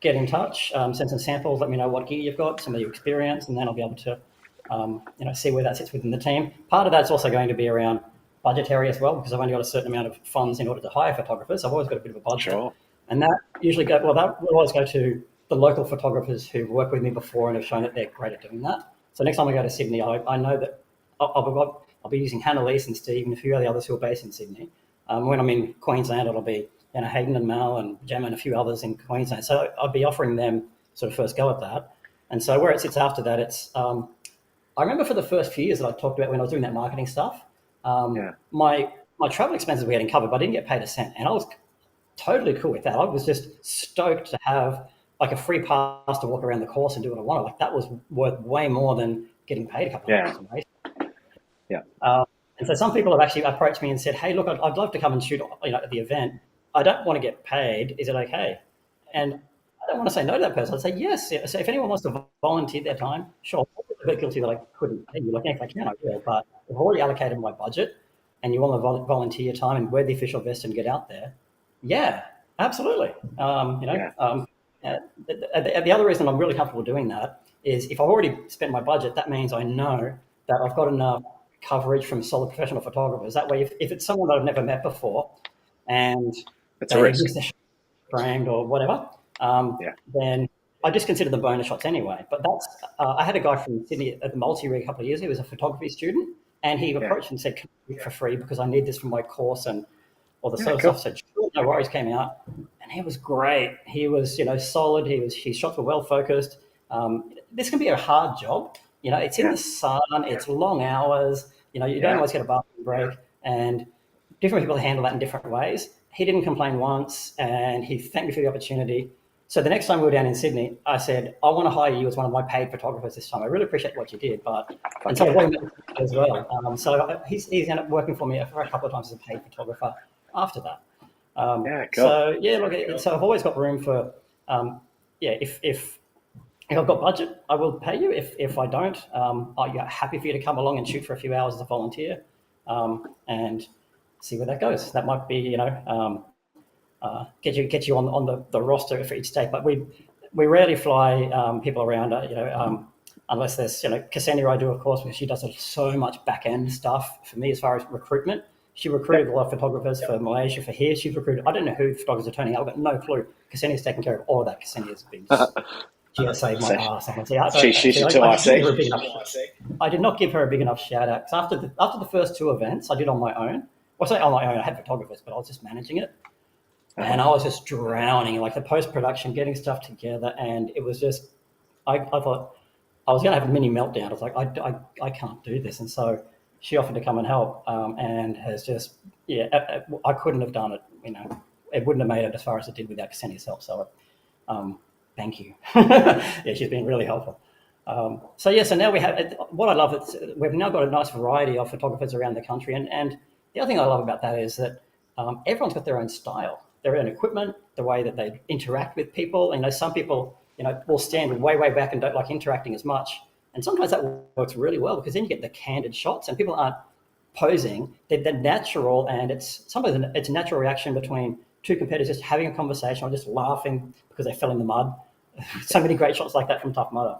get in touch, send some samples, let me know what gear you've got, some of your experience, and then I'll be able to see where that sits within the team. Part of that's also going to be around budgetary as well, because I've only got a certain amount of funds in order to hire photographers. I've always got a bit of a budget. Sure. And that will always go to the local photographers who've worked with me before and have shown that they're great at doing that. So next time I go to Sydney, I know that I'll be using Hannah Lees and Steve and a few of the others who are based in Sydney. When I'm in Queensland, it'll be Hayden and Mel and Gemma and a few others in Queensland. So I'll be offering them sort of first go at that. And so where it sits after that, it's I remember for the first few years that I talked about when I was doing that marketing stuff, my travel expenses were getting covered, but I didn't get paid a cent. And I was totally cool with that. I was just stoked to have like a free pass to walk around the course and do what I wanted. Like that was worth way more than getting paid a couple of dollars. Yeah. And so some people have actually approached me and said, "Hey, look, I'd love to come and shoot, at the event. I don't want to get paid. Is it okay?" And I don't want to say no to that person. I'd say yes. So if anyone wants to volunteer their time, sure. I'm a bit guilty that I couldn't pay you. Like if I can, I will. But I've already allocated my budget, and you want to volunteer your time and wear the official vest and get out there. Yeah, absolutely. The other reason I'm really comfortable doing that is if I've already spent my budget, that means I know that I've got enough coverage from solid professional photographers. That way, if it's someone that I've never met before and it's a risk, framed or whatever, then I just consider them bonus shots anyway. But that's I had a guy from Sydney at the multi-rig a couple of years ago. He was a photography student, and he approached and said, "Can I do it for free because I need this for my course and all the sort of stuff." Said, "Sure, no worries." Came out, and he was great. He was solid. His shots were well focused. This can be a hard job. It's in the sun. It's long hours. You don't always get a bathroom break, and different people handle that in different ways. He didn't complain once, and he thanked me for the opportunity. So the next time we were down in Sydney, I said, "I want to hire you as one of my paid photographers this time. I really appreciate what you did." And so I as well. So he's ended up working for me for a couple of times as a paid photographer after that. Cool. So I've always got room for, if I've got budget, I will pay you. If I don't, I'm happy for you to come along and shoot for a few hours as a volunteer, and see where that goes. That might be, get you on the roster for each state. But we rarely fly people around, unless there's, Ksenia I do, of course, because she does so much back end stuff for me as far as recruitment. She recruited a lot of photographers for Malaysia, for here. She's recruited, I don't know who photographers are turning out. I've got no clue. Ksenia's taking care of all of that. Ksenia's been she has saved my ass. She's too IC. I did not give her a big enough shout out. After the first 2 events I did on my own. Well, I say on my own, I had photographers, but I was just managing it. And I was just drowning, like the post-production, getting stuff together. And it was just, I thought I was going to have a mini meltdown. I was like, I can't do this. And so she offered to come and help, and has just, I couldn't have done it. It wouldn't have made it as far as it did without Ksenia's help. So thank you. She's been really helpful. So now we have, what I love is we've now got a nice variety of photographers around the country. And the other thing I love about that is that everyone's got their own style, their own equipment, the way that they interact with people. Some people, will stand way, way back and don't like interacting as much. And sometimes that works really well because then you get the candid shots and people aren't posing. They're natural, and sometimes it's a natural reaction between 2 competitors just having a conversation or just laughing because they fell in the mud. So many great shots like that from Tough Mudder.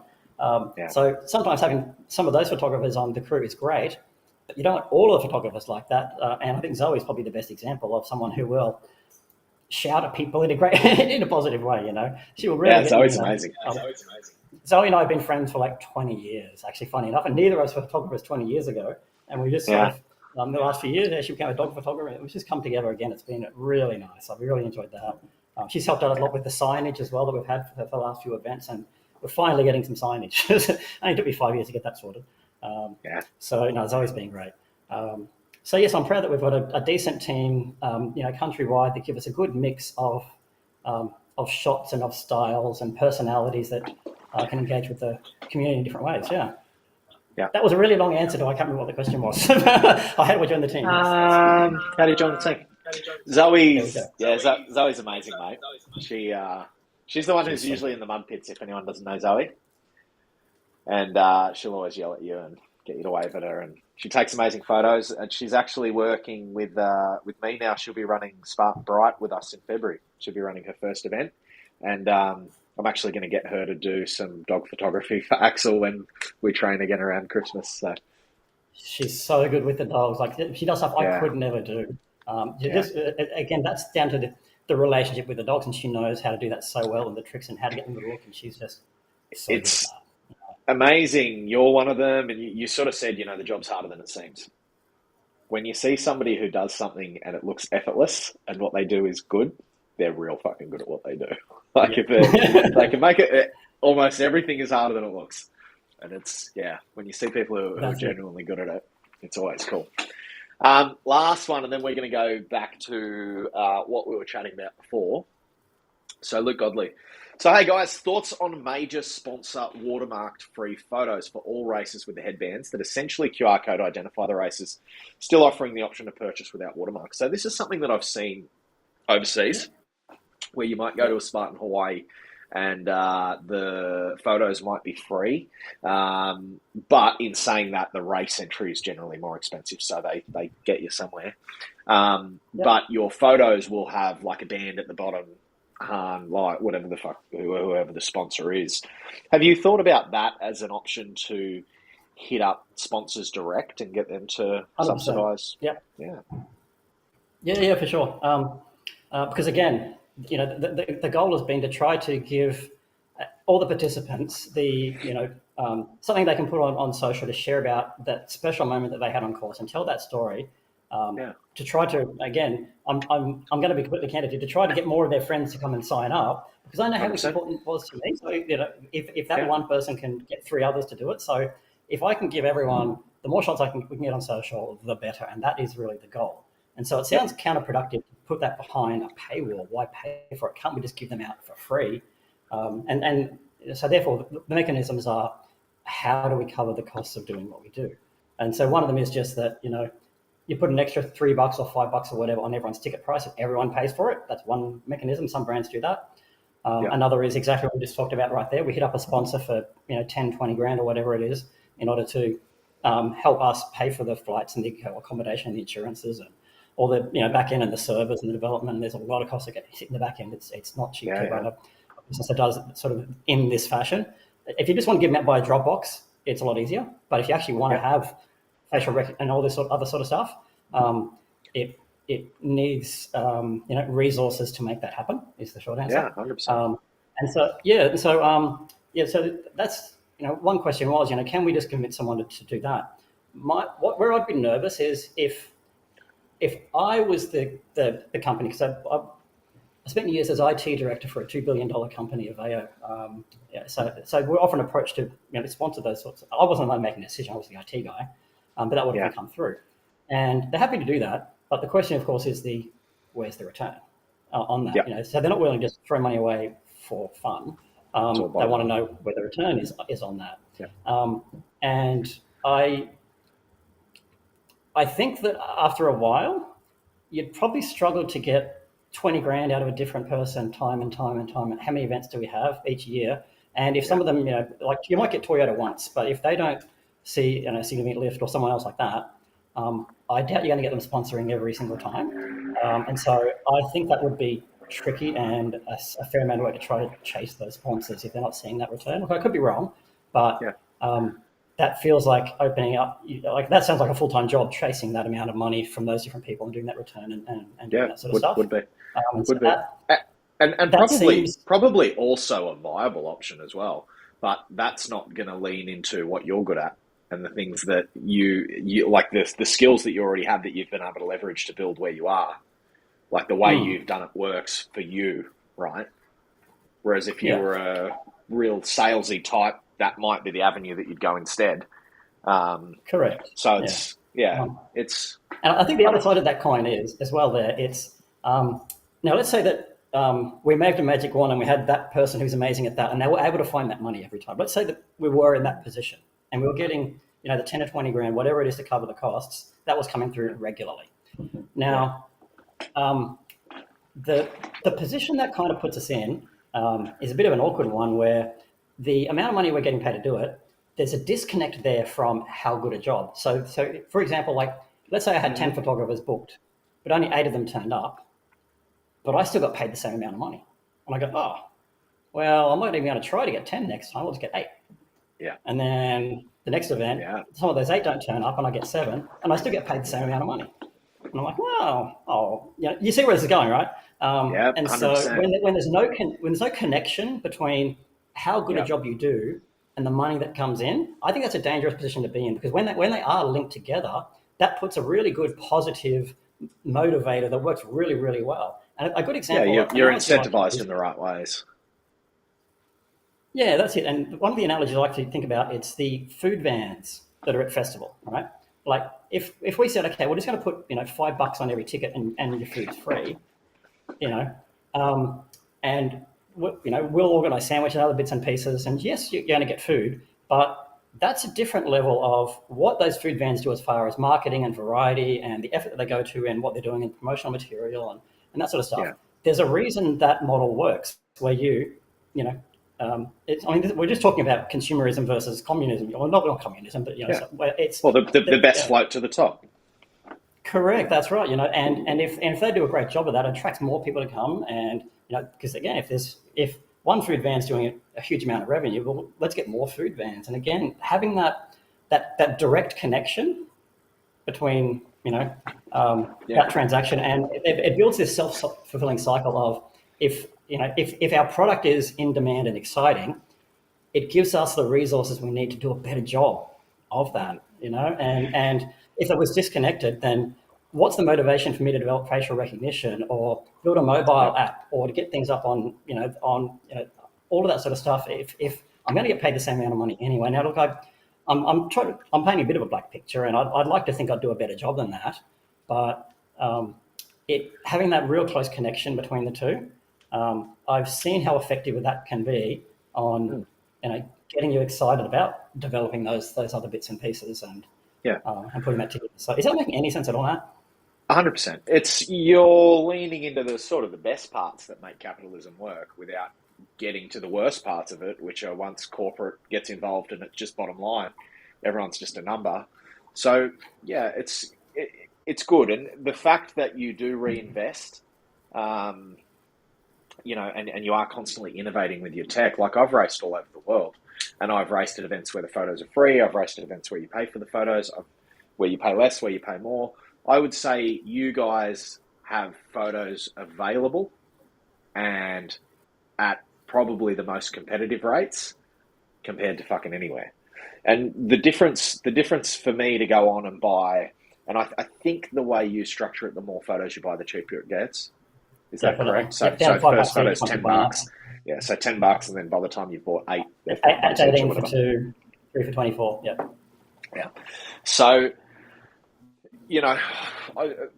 So sometimes having some of those photographers on the crew is great, but you don't want all of the photographers like that. And I think Zoe's probably the best example of someone who will shout at people in a positive way. She will really. Zoe's amazing. Zoe and I have been friends for like 20 years, actually, funny enough, and neither of us were photographers 20 years ago. And we just the last few years, she became a dog photographer, and we've just come together again. It's been really nice. I've really enjoyed that. She's helped out a lot with the signage as well that we've had for the last few events, and we're finally getting some signage. It only took me 5 years to get that sorted. So it's always been great. So yes, I'm proud that we've got a decent team, countrywide, that give us a good mix of shots and of styles and personalities that can engage with the community in different ways. Yeah. That was a really long answer to I can't remember what the question was. I had what you on the team. How do you join the team? There we Zoe's go. Zoe's amazing, mate. She's the one who's She's so usually good. in the mud pits if anyone doesn't know Zoe, and she'll always yell at you and get you to wave at her, and she takes amazing photos. And she's actually working with me now. She'll be running Spartan Bright with us in February. She'll be running her first event, and I'm actually going to get her to do some dog photography for Axel when we train again around Christmas. So She's so good with the dogs. Like she does stuff I yeah, could never do. yeah, Again, that's down to the relationship with the dogs, and she knows how to do that so well, and the tricks and how to get them to look, and she's just so good at it's that. amazing. You're one of them, and you sort of said, the job's harder than it seems. When you see somebody who does something and it looks effortless and what they do is good, they're real fucking good at what they do. Like if they can make it, almost everything is harder than it looks. And when you see people who are That's it. genuinely good at it, it's always cool. Last one, and then we're going to go back to what we were chatting about before. So Luke Godley. So hey guys, thoughts on major sponsor watermarked free photos for all races with the headbands that essentially QR code identify the races, still offering the option to purchase without watermark. So this is something that I've seen overseas, where you might go to a Spartan Hawaii and the photos might be free. But in saying that, the race entry is generally more expensive, so they get you somewhere. But your photos will have like a band at the bottom, like whatever the fuck, whoever the sponsor is. Have you thought about that as an option to hit up sponsors direct and get them to 100%. subsidise? Yeah. Yeah. Yeah, for sure. Because again, the goal has been to try to give all the participants something they can put on social to share about that special moment that they had on course and tell that story. To try to, again, I'm going to be completely candid, to try to get more of their friends to come and sign up, because I know how 100%. important it was to me. So if that one person can get 3 others to do it, so if I can give everyone the more shots we can get on social, the better, and that is really the goal. And so it sounds counterproductive to put that behind a paywall. Why pay for it? Can't we just give them out for free? And so therefore, the mechanisms are, how do we cover the costs of doing what we do? And so one of them is just that, you put an extra $3 or $5 or whatever on everyone's ticket price, and everyone pays for it. That's one mechanism. Some brands do that. Another is exactly what we just talked about right there. We hit up a sponsor for 10, 20 grand or whatever it is in order to help us pay for the flights and the accommodation and the insurances and all the back end and the servers and the development. There's a lot of costs that get hit in the back end. It's not cheap to run a business that does it sort of in this fashion. If you just want to give them out by a Dropbox, it's a lot easier. But if you actually want to have facial recognition and all this other sort of stuff, it needs resources to make that happen. Is the short answer. Yeah, 100%. So that's one question was can we just convince someone to do that? Where I'd be nervous is if I was the company, because I spent years as IT director for a $2 billion company, Aveo. So we're often approached to sponsor those sorts. I wasn't the one making the decision. I was the IT guy, but that would have come through, and they're happy to do that. But the question, of course, is where's the return on that? Yep. So they're not willing to just throw money away for fun. They want to know where the return is on that. Yep. And I think that after a while, you'd probably struggle to get 20 grand out of a different person time and time and time. How many events do we have each year? And if some of them, like you might get Toyota once, but if they don't see a significant lift or someone else like that, I doubt you're going to get them sponsoring every single time. And so I think that would be tricky and a fair amount of work to try to chase those sponsors if they're not seeing that return. Look, I could be wrong, but that feels like opening up. Like that sounds like a full-time job, chasing that amount of money from those different people and doing that return and doing that sort of stuff. Would be. Would be. And probably also a viable option as well. But that's not going to lean into what you're good at and the things that you like, the skills that you already have that you've been able to leverage to build where you are. Like the way you've done it works for you, right? Whereas if you were a real salesy type, that might be the avenue that you'd go instead. Correct. So it's it's. And I think the other side of that coin is as well. It's now let's say that we made a magic wand and we had that person who's amazing at that, and they were able to find that money every time. Let's say that we were in that position and we were getting the 10 or 20 grand, whatever it is to cover the costs, that was coming through regularly. Now, the position that kind of puts us in is a bit of an awkward one, where the amount of money we're getting paid to do it, there's a disconnect there from how good a job. So for example, like, let's say I had 10 photographers booked, but only 8 of them turned up, but I still got paid the same amount of money. And I go, oh, well, I'm not even going to try to get 10 next time. I'll just get 8. Yeah. And then the next event, some of those 8 don't turn up, and I get 7, and I still get paid the same amount of money. And I'm like, wow, you see where this is going, right? And 100%. So when there's no connection between how good a job you do and the money that comes in, I think that's a dangerous position to be in, because when they are linked together, that puts a really good positive motivator that works really, really well. And a good example. Yeah, you're incentivized in the right ways. Yeah, that's it. And one of the analogies I like to think about, it's the food vans that are at festival, right? Like, if we said, okay, we're just going to put $5 on every ticket and your food's free, and we'll organise sandwiches and other bits and pieces, and yes, you're going to get food, but that's a different level of what those food vans do as far as marketing and variety and the effort that they go to and what they're doing in promotional material and that sort of stuff. Yeah. There's a reason that model works, where we're just talking about consumerism versus communism. Well, not communism, but it's the best float to the top. Correct, that's right. And if they do a great job of that, it attracts more people to come. And because again, if one food van's doing a huge amount of revenue, well, let's get more food vans. And again, having that direct connection between that transaction, and it builds this self-fulfilling cycle of if our product is in demand and exciting, it gives us the resources we need to do a better job of that, and if it was disconnected, then what's the motivation for me to develop facial recognition or build a mobile app or to get things up on all of that sort of stuff if I'm going to get paid the same amount of money anyway? Now, look, I'm painting a bit of a black picture, and I'd like to think I'd do a better job than that, but having that real close connection between the two, I've seen how effective that can be on getting you excited about developing those other bits and pieces and putting that together. So is that making any sense at all, Matt? 100%. It's you're leaning into the sort of the best parts that make capitalism work without getting to the worst parts of it, which are once corporate gets involved and it's just bottom line, everyone's just a number. So yeah, it's good, and the fact that you do reinvest, and you are constantly innovating with your tech. Like, I've raced all over the world, and I've raced at events where the photos are free. I've raced at events where you pay for the photos, where you pay less, where you pay more. I would say you guys have photos available and at probably the most competitive rates compared to fucking anywhere. And the difference for me to go on and buy, and I think the way you structure it, the more photos you buy, the cheaper it gets. Is that correct? So first photo's $10. Yeah, so $10, and then by the time you've bought 8, they're $8 18 for 2, 3 for 24. Yeah. So,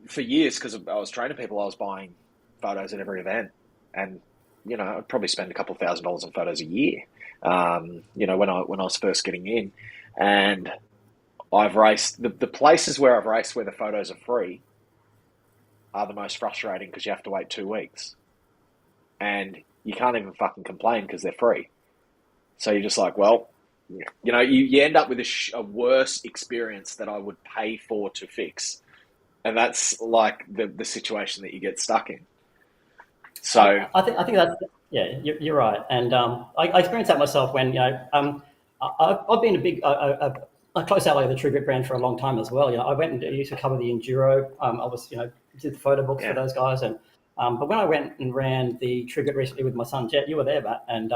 for years, because I was training people, I was buying photos at every event, and I'd probably spend a couple $1,000s on photos a year. When I was first getting in, and I've raced the places where I've raced where the photos are free are the most frustrating, because you have to wait 2 weeks, and you can't even fucking complain because they're free. So you're just like, well, you end up with a worse experience that I would pay for to fix, and that's like the situation that you get stuck in. So I think that's you're right, and I experienced that myself when I've been a close ally of the True Grit brand for a long time as well. I went and used to cover the enduro. I was did the photo books for those guys, and but when I went and ran the True Grit recently with my son Jet, you were there, Matt, and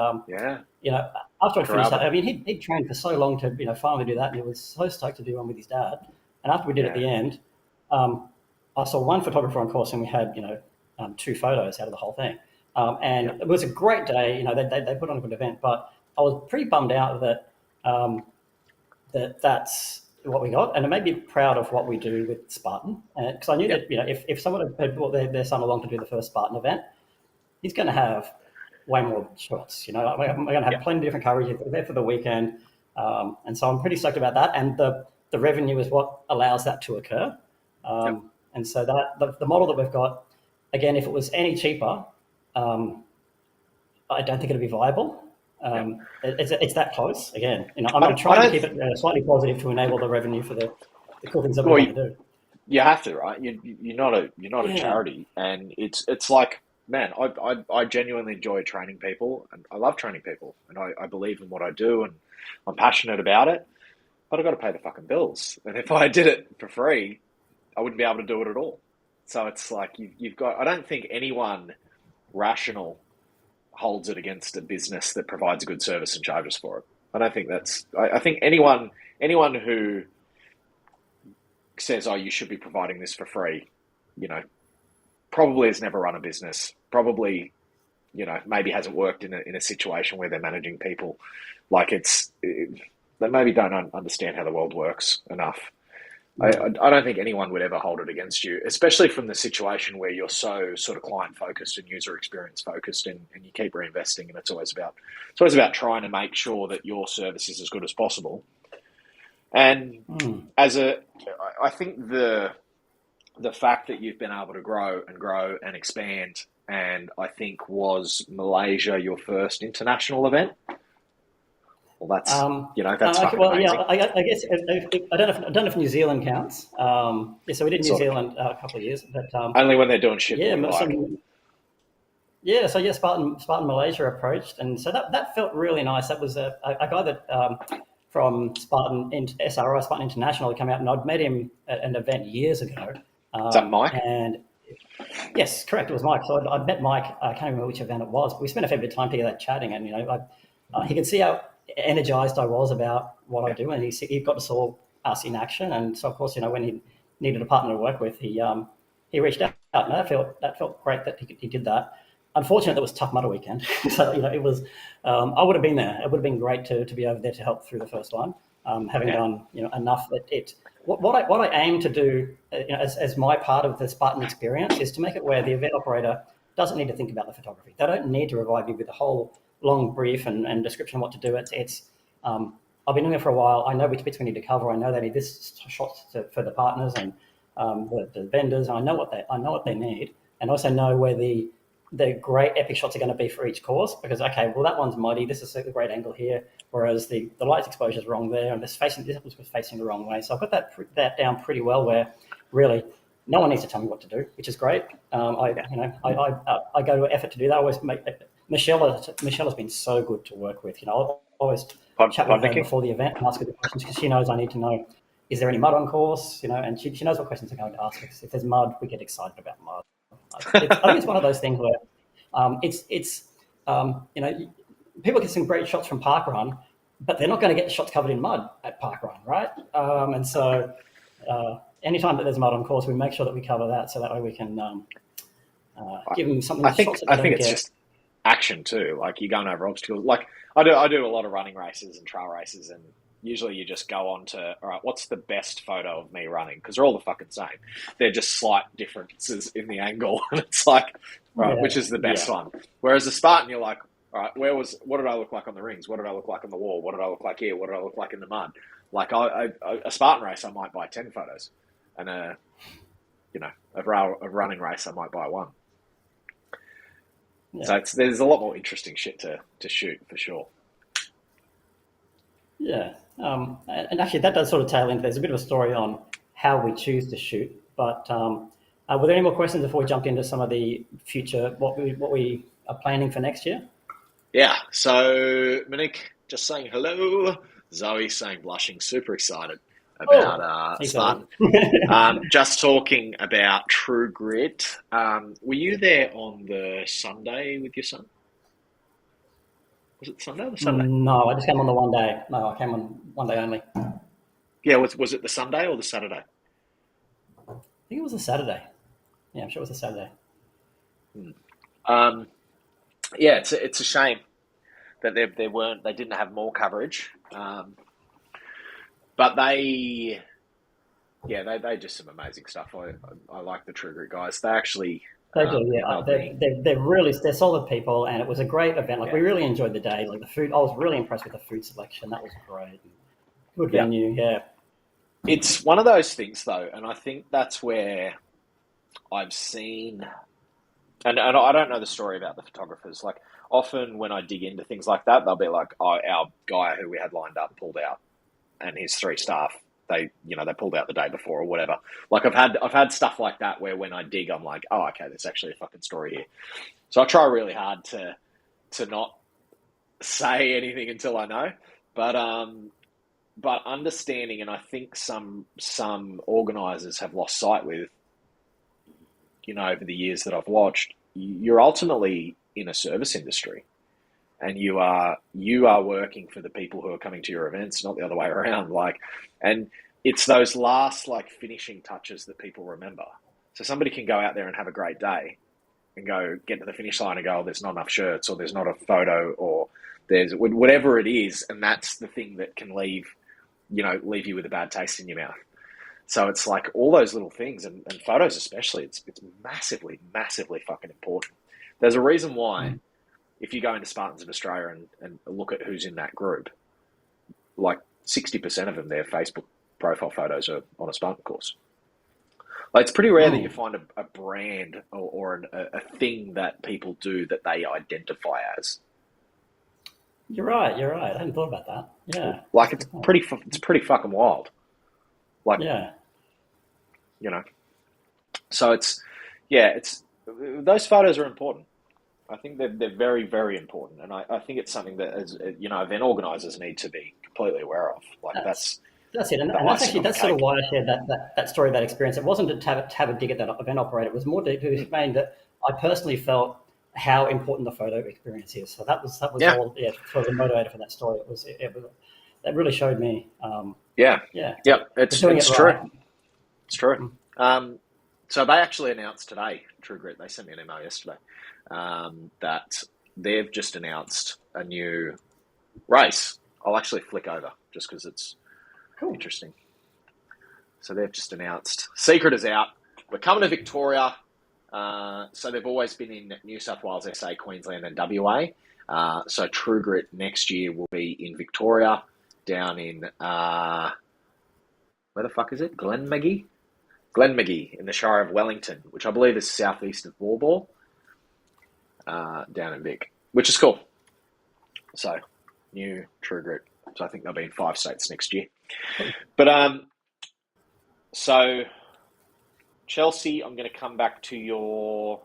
after I'd finished that, I mean, he'd trained for so long to finally do that, and he was so stoked to do one with his dad. And after we did it at the end, I saw one photographer on course, and we had 2 photos out of the whole thing, and it was a great day. They put on a good event, but I was pretty bummed out that that's what we got, and it made me proud of what we do with Spartan, because I knew that if someone had brought their son along to do the first Spartan event, he's going to have way more shots. We're going to have plenty of different coverage. If they're there for the weekend, And so I'm pretty stoked about that. And the revenue is what allows that to occur. Yep. And so that the model that we've got, again, if it was any cheaper, I don't think it'd be viable. It's that close. Again, I'm trying to keep it slightly positive to enable the revenue for the cool things that we want to do. You have to, right? You're not a charity, and it's like, man, I genuinely enjoy training people, and I love training people, and I believe in what I do, and I'm passionate about it. But I've got to pay the fucking bills, and if I did it for free, I wouldn't be able to do it at all. So it's like you've got. I don't think anyone rational holds it against a business that provides a good service and charges for it. I don't think that's. I think anyone who says, "Oh, you should be providing this for free," probably has never run a business. Probably, maybe hasn't worked in a situation where they're managing people. Like they maybe don't understand how the world works enough. I don't think anyone would ever hold it against you, especially from the situation where you're so sort of client focused and user experience focused, and you keep reinvesting, and it's always about trying to make sure that your service is as good as possible. And I think the fact that you've been able to grow and expand, and I think was Malaysia your first international event. Well, that's fucking amazing. I guess I don't know if New Zealand counts. So we did New Zealand a couple of years, but only when they're doing shit. Spartan Malaysia approached, and so that felt really nice. That was a guy that from Spartan SRI, Spartan International, came out, and I'd met him at an event years ago. Is that Mike? And yes, correct, it was Mike. So I'd met Mike. I can't remember which event it was, but we spent a fair bit of time together chatting, and he could see how energized I was about what I do, and he got to saw us in action. And so, of course, when he needed a partner to work with, he reached out, and that felt great that he did that. Unfortunately, it was Tough Mudder weekend, so it was. I would have been there. It would have been great to be over there to help through the first one, having done enough that it. What I aim to do as my part of the Spartan experience is to make it where the event operator doesn't need to think about the photography. They don't need to provide me with a whole long brief and description of what to do. I've been doing it for a while. I know which bits we need to cover. I know they need this shot for the partners and the vendors. And I know what they need, and also know where the great epic shots are going to be for each course. Because that one's muddy. This is a great angle here, whereas the light exposure is wrong there, and this was facing the wrong way. So I've got that down pretty well. Where really no one needs to tell me what to do, which is great. I go to effort to do that. I always make. Michelle has been so good to work with. I'll always chat with her before the event and ask her the questions, because she knows I need to know, is there any mud on course? And she knows what questions I'm going to ask. If there's mud, we get excited about mud. I think it's one of those things where people get some great shots from parkrun, but they're not going to get the shots covered in mud at parkrun, right? And so anytime that there's mud on course, we make sure that we cover that, so that way we can give them something. I think it's just action too. Like, you're going over obstacles. Like, I do a lot of running races and trail races, and usually you just go on to, all right, what's the best photo of me running? Because they're all the fucking same. They're just slight differences in the angle, and it's like, right, which is the best one? Whereas a Spartan, you're like, all right, what did I look like on the rings? What did I look like on the wall? What did I look like here? What did I look like in the mud? Like, a Spartan race, I might buy 10 photos, and a running race, I might buy one. Yeah. So there's a lot more interesting shit to shoot, for sure. Yeah. And actually, that does sort of tail into, there's a bit of a story on how we choose to shoot. But were there any more questions before we jumped into some of the future, what we are planning for next year? Yeah. So Monique just saying hello. Zoe saying blushing, super excited about Spartan. Just talking about True Grit. Were you there on the Sunday with your son? Was it Sunday or the Sunday? No, I just came on the one day. No, I came on one day only. Yeah, was it the Sunday or the Saturday? I think it was a Saturday. Yeah, I'm sure it was a Saturday. Yeah, it's a shame that they didn't have more coverage. But they just some amazing stuff. I like the True Grit guys. They actually They do, and yeah. they'll be They're solid people, and it was a great event. Like yeah we really enjoyed the day. Like the food, I was really impressed with the food selection. That was great. Good yeah. venue, yeah. It's one of those things though, and I think that's where I've seen, and I don't know the story about the photographers. Like often when I dig into things like that, they'll be like, "Oh, our guy who we had lined up pulled out, and his three staff they pulled out the day before or whatever." Like I've had stuff like that where when I dig, I'm like, "Oh, okay, there's actually a fucking story here." So I try really hard to not say anything until I know, but understanding, and I think some organisers have lost sight with, over the years that I've watched, you're ultimately in a service industry, and you are working for the people who are coming to your events, not the other way around. And it's those last finishing touches that people remember. So somebody can go out there and have a great day, and go get to the finish line and go, oh, there's not enough shirts, or there's not a photo, or there's whatever it is, and that's the thing that can leave you with a bad taste in your mouth. So it's like all those little things, and photos especially, it's massively, massively fucking important. There's a reason why, if you go into Spartans of Australia and look at who's in that group, 60% of them, their Facebook profile photos are on a Spartan course. It's pretty rare that you find a brand or a thing that people do that they identify as. You're right. I hadn't thought about that. Yeah. It's pretty fucking wild. Yeah. So it's those photos are important. I think they're very, very important, and I think it's something that, as event organisers need to be completely aware of. That's it, and that's sort of why I shared that story, that experience. It wasn't to have a dig at that event operator. It was more to explain that I personally felt how important the photo experience is. So that was all. Yeah, sort of the motivator for that story. That really showed me. It's true. It's true. So they actually announced today, True Grit. They sent me an email yesterday that they've just announced a new race. I'll actually flick over just because it's interesting. So they've just announced. Secret is out. We're coming to Victoria. So they've always been in New South Wales, SA, Queensland, and WA. So True Grit next year will be in Victoria, down in where the fuck is it? Glenmaggie in the Shire of Wellington, which I believe is southeast of Bawball, down in Vic, which is cool. So new True Grit. So I think they'll be in 5 states next year. But so Chelsea, I'm going to come back to your.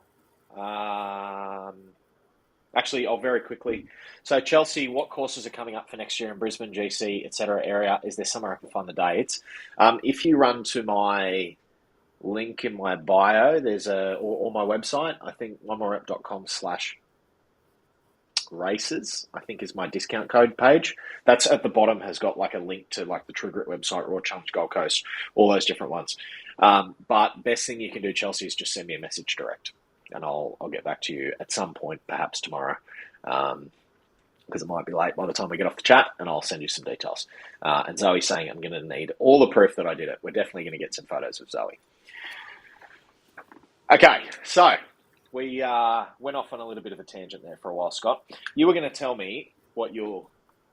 Actually, I'll very quickly. So Chelsea, what courses are coming up for next year in Brisbane, GC, etc. area? Is there somewhere I can find the dates? If you run to my link in my bio, there's or my website. I think onemorerep.com/races, I think is my discount code page. That's at the bottom, has got a link to the True Grit website, Raw Challenge Gold Coast, all those different ones. But best thing you can do, Chelsea, is just send me a message direct, and I'll get back to you at some point, perhaps tomorrow, because it might be late by the time we get off the chat, and I'll send you some details. And Zoe's saying I'm going to need all the proof that I did it. We're definitely going to get some photos of Zoe. Okay, so we went off on a little bit of a tangent there for a while, Scott. You were going to tell me what your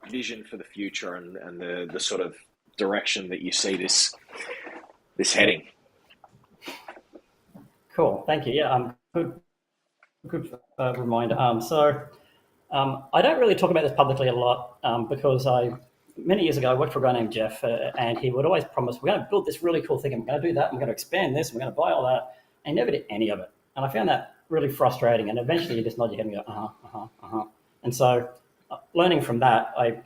vision for the future and the sort of direction that you see this heading. Cool, thank you. Yeah, good reminder. I don't really talk about this publicly a lot because many years ago I worked for a guy named Jeff, and he would always promise, we're going to build this really cool thing, and we're going to do that, and we're going to expand this, and we're going to buy all that, and he never did any of it. And I found that really frustrating, and eventually you just nod your head and go, And so learning from that, I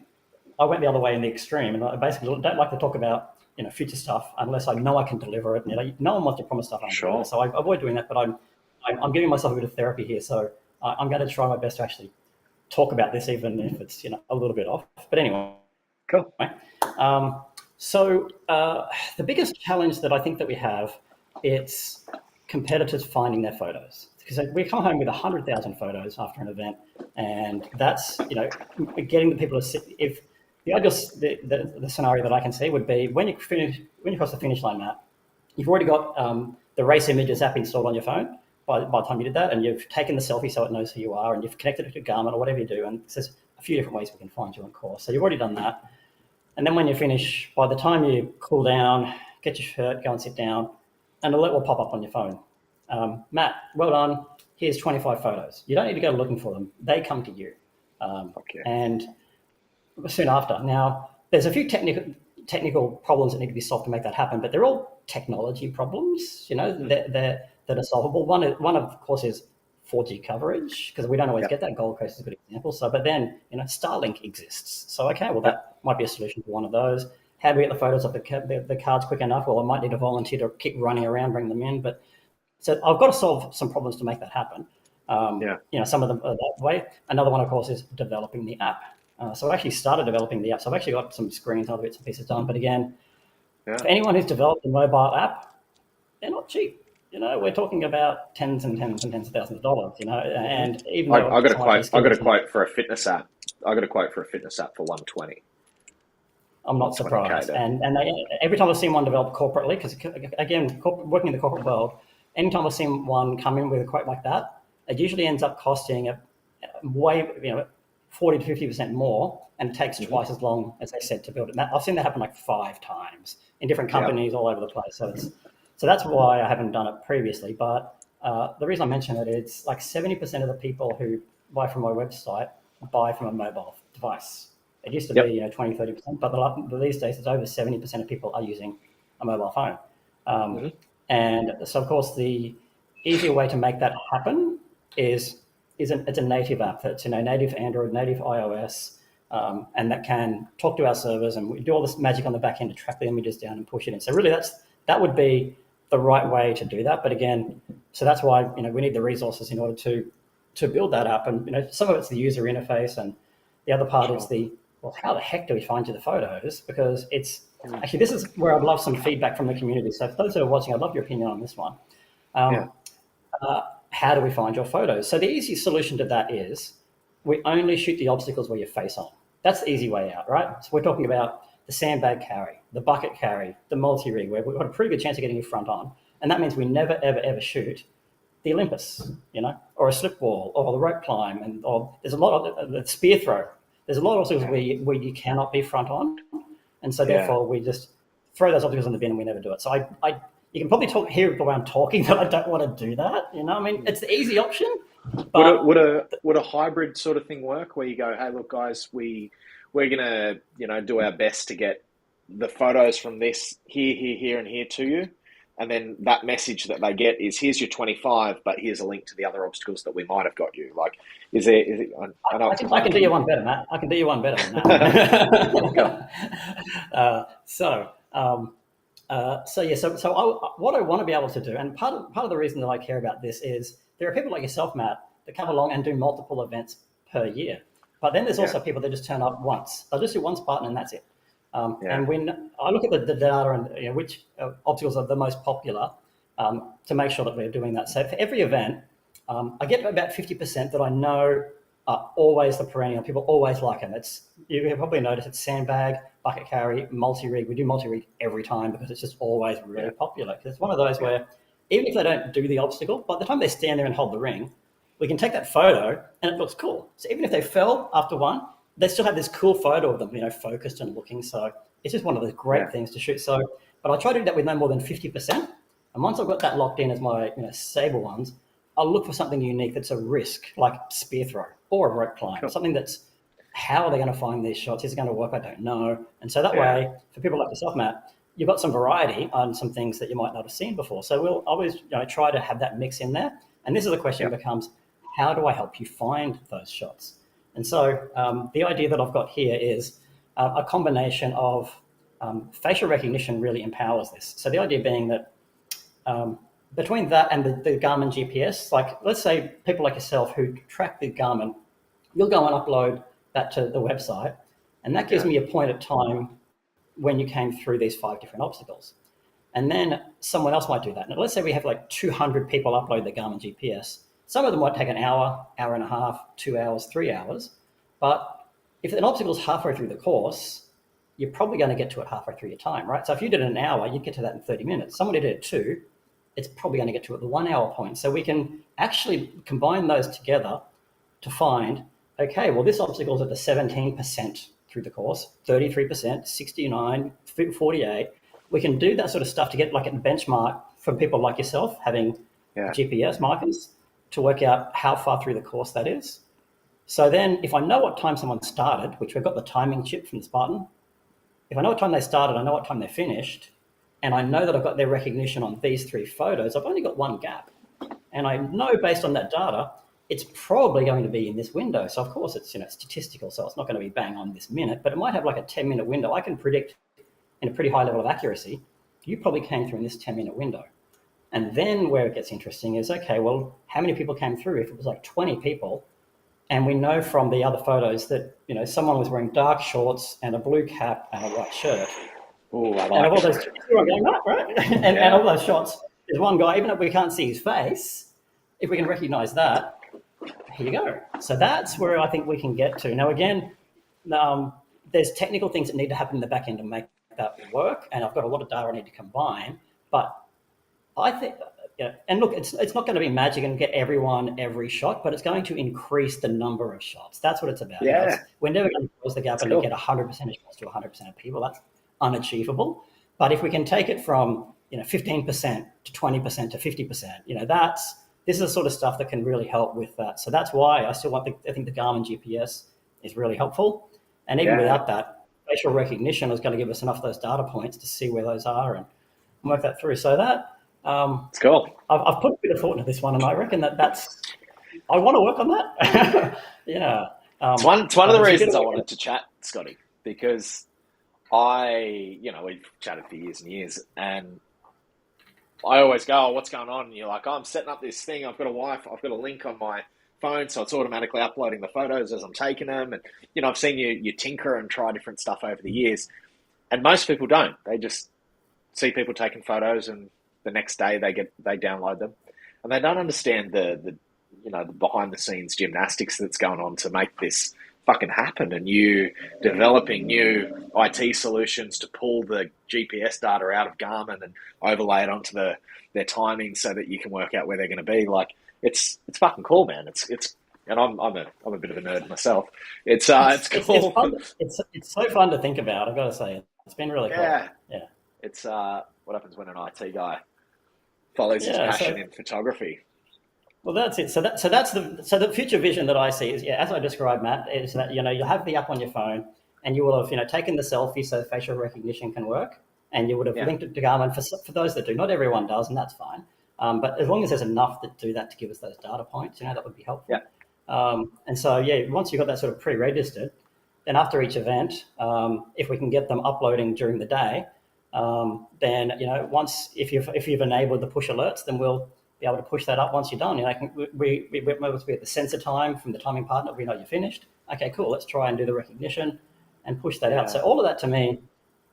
went the other way in the extreme, and I basically don't like to talk about future stuff unless I know I can deliver it. No one wants to promise stuff. Sure. So I avoid doing that, but I'm giving myself a bit of therapy here. So I'm going to try my best to actually talk about this, even if it's a little bit off. But anyway, cool. So the biggest challenge that I think that we have, it's competitors finding their photos, because we come home with 100,000 photos after an event, and that's getting the people to sit. If the scenario that I can see would be when you cross the finish line, Matt, you've already got the race images app installed on your phone. by the time you did that, and you've taken the selfie so it knows who you are, and you've connected it to Garmin or whatever you do, and there's a few different ways we can find you on course. So you've already done that. And then when you finish, by the time you cool down, get your shirt, go and sit down, an alert will pop up on your phone. Matt, well done. Here's 25 photos. You don't need to go looking for them. They come to you. And soon after. Now, there's a few technical problems that need to be solved to make that happen, but they're all technology problems, that are solvable. One of course, is 4G coverage, because we don't always get that. Gold Coast is a good example. So, but then, Starlink exists. So, okay, well, that might be a solution for one of those. How do we get the photos of the cards quick enough? Well, I might need a volunteer to keep running around, bring them in. But so I've got to solve some problems to make that happen. Some of them are that way. Another one, of course, is developing the app. So I actually started developing the app. So I've actually got some screens, other bits and pieces done. But again, for anyone who's developed a mobile app, they're not cheap. We're talking about tens and tens and tens of thousands of dollars. And even though I got a quote for a fitness app. I got a quote for a fitness app for 120. I'm not surprised. And every time I've seen one developed corporately, because again, working in the corporate world, anytime I've seen one come in with a quote like that, it usually ends up costing a way, 40 to 50% more, and it takes twice as long, as they said, to build it. I've seen that happen like 5 times in different companies all over the place. So that's why I haven't done it previously. But the reason I mention it is like 70% of the people who buy from my website buy from a mobile device. It used to be 20, 30%, but these days it's over 70% of people are using a mobile phone. And so, of course, the easier way to make that happen is it's a native app that's native Android, native iOS, and that can talk to our servers, and we do all this magic on the back end to track the images down and push it in. So really, that would be the right way to do that. But again, so that's why we need the resources in order to build that up. And some of it's the user interface, and the other part is how the heck do we find you the photos? Because it's actually, this is where I'd love some feedback from the community. So for those who are watching, I'd love your opinion on this one. How do we find your photos? So the easy solution to that is we only shoot the obstacles where you're face on. That's the easy way out, right? So we're talking about the sandbag carry, the bucket carry, the multi-rig, where we've got a pretty good chance of getting you front on. And that means we never, ever, ever shoot the Olympus, or a slip wall, or the rope climb, or there's a lot of the spear throw. There's a lot of obstacles where you cannot be front on. And so therefore we just throw those obstacles in the bin and we never do it. So you can probably hear the way I'm talking that I don't want to do that. It's the easy option. But would a hybrid sort of thing work, where you go, hey, look, guys, we're gonna do our best to get the photos from this here, and here to you, and then that message that they get is, here's your 25, but here's a link to the other obstacles that we might have got you. Like, is there? I can do you one better, Matt. I can do you one better than that. So what I want to be able to do, and part of the reason that I care about this is there are people like yourself, Matt, that come along and do multiple events per year. But then there's also people that just turn up once. They'll just do one Spartan and that's it. And when I look at the data and which obstacles are the most popular, to make sure that we're doing that. So for every event, I get about 50% that I know are always the perennial. People always like them. You can probably notice it's sandbag, bucket carry, multi-rig. We do multi-rig every time because it's just always really popular. Because it's one of those where even if they don't do the obstacle, by the time they stand there and hold the ring, we can take that photo and it looks cool. So even if they fell after one, they still have this cool photo of them, focused and looking. So it's just one of those great things to shoot. So, but I try to do that with no more than 50%. And once I've got that locked in as my stable ones, I'll look for something unique that's a risk, like spear throw or a rope climb, something that's, how are they going to find these shots? Is it going to work? I don't know. And so that way, for people like yourself, Matt, you've got some variety on some things that you might not have seen before. So we'll always try to have that mix in there. And this is the question becomes, how do I help you find those shots? And so the idea that I've got here is a combination of facial recognition really empowers this. So the idea being that between that and the Garmin GPS, like let's say people like yourself who track the Garmin, you'll go and upload that to the website, and that gives me a point of time when you came through these 5 different obstacles. And then someone else might do that. Now, let's say we have like 200 people upload the Garmin GPS. Some of them might take an hour, hour and a half, 2 hours, 3 hours. But if an obstacle is halfway through the course, you're probably going to get to it halfway through your time, right? So if you did it in an hour, you'd get to that in 30 minutes. Someone who did it 2, it's probably going to get to at the 1 hour point. So we can actually combine those together to find, okay, well, this obstacle is at the 17% through the course, 33%, 69, 48. We can do that sort of stuff to get like a benchmark from people like yourself having GPS markers to work out how far through the course that is. So then if I know what time someone started, which we've got the timing chip from the Spartan, if I know what time they started, I know what time they finished, and I know that I've got their recognition on these 3 photos, I've only got one gap. And I know based on that data, it's probably going to be in this window. So of course it's statistical, so it's not going to be bang on this minute, but it might have like a 10-minute window. I can predict in a pretty high level of accuracy, you probably came through in this 10-minute window. And then where it gets interesting is, okay, well, how many people came through? If it was like 20 people, and we know from the other photos that, someone was wearing dark shorts and a blue cap and a white shirt. Ooh, I like and of all those, right? and all those shots, there's one guy, even if we can't see his face, if we can recognize that, here you go. So that's where I think we can get to. Now, again, there's technical things that need to happen in the back end to make that work, and I've got a lot of data I need to combine, but I think, and look, it's not going to be magic and get everyone every shot, but it's going to increase the number of shots. That's what it's about. Yeah. We're never going to close the gap and get 100% shots to 100% of people. That's unachievable. But if we can take it from 15% to 20% to 50%, this is the sort of stuff that can really help with that. So that's why I think the Garmin GPS is really helpful. And even without that, facial recognition is going to give us enough of those data points to see where those are and work that through. So that it's cool. I've put a bit of thought into this one, and I reckon that's I want to work on that. Yeah. It's one of the reasons I wanted to chat, Scotty, because we've chatted for years and years, and I always go, what's going on? And you're like, I'm setting up this thing. I've got a link on my phone, so it's automatically uploading the photos as I'm taking them. And, I've seen you tinker and try different stuff over the years, and most people don't. They just see people taking photos, and the next day they download them, and they don't understand the behind the scenes gymnastics that's going on to make this fucking happen, and you developing new IT solutions to pull the GPS data out of Garmin and overlay it onto their timing so that you can work out where they're going to be. Like it's fucking cool, man. It's and I'm a bit of a nerd myself. It's cool. It's so fun to think about. I've got to say, it's been really cool. Yeah. It's what happens when an IT guy follows his passion in photography. Well, that's it. So the future vision that I see is, as I described, Matt, is that you'll have the app on your phone, and you will have taken the selfie so facial recognition can work, and you would have linked it to Garmin for those that do. Not everyone does, and that's fine. But as long as there's enough that do that to give us those data points, that would be helpful. Yeah. And so once you've got that sort of pre-registered, then after each event, if we can get them uploading during the day, then once if you've enabled the push alerts, then we'll be able to push that up once you're done. We're able to be at the sensor time from the timing partner. We know you're finished. Okay, cool. Let's try and do the recognition and push that out. So all of that, to me,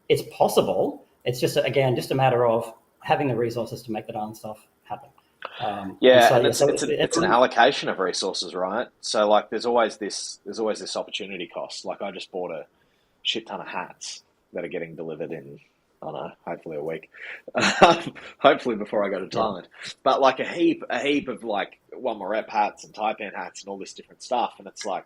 it's possible. It's just a matter of having the resources to make the darn stuff happen. It's an allocation of resources, right? So like, there's always this opportunity cost. Like, I just bought a shit ton of hats that are getting delivered in, I don't know, hopefully a week. Hopefully before I go to Thailand. But like a heap of like one more rep hats and Taipan hats and all this different stuff. And it's like,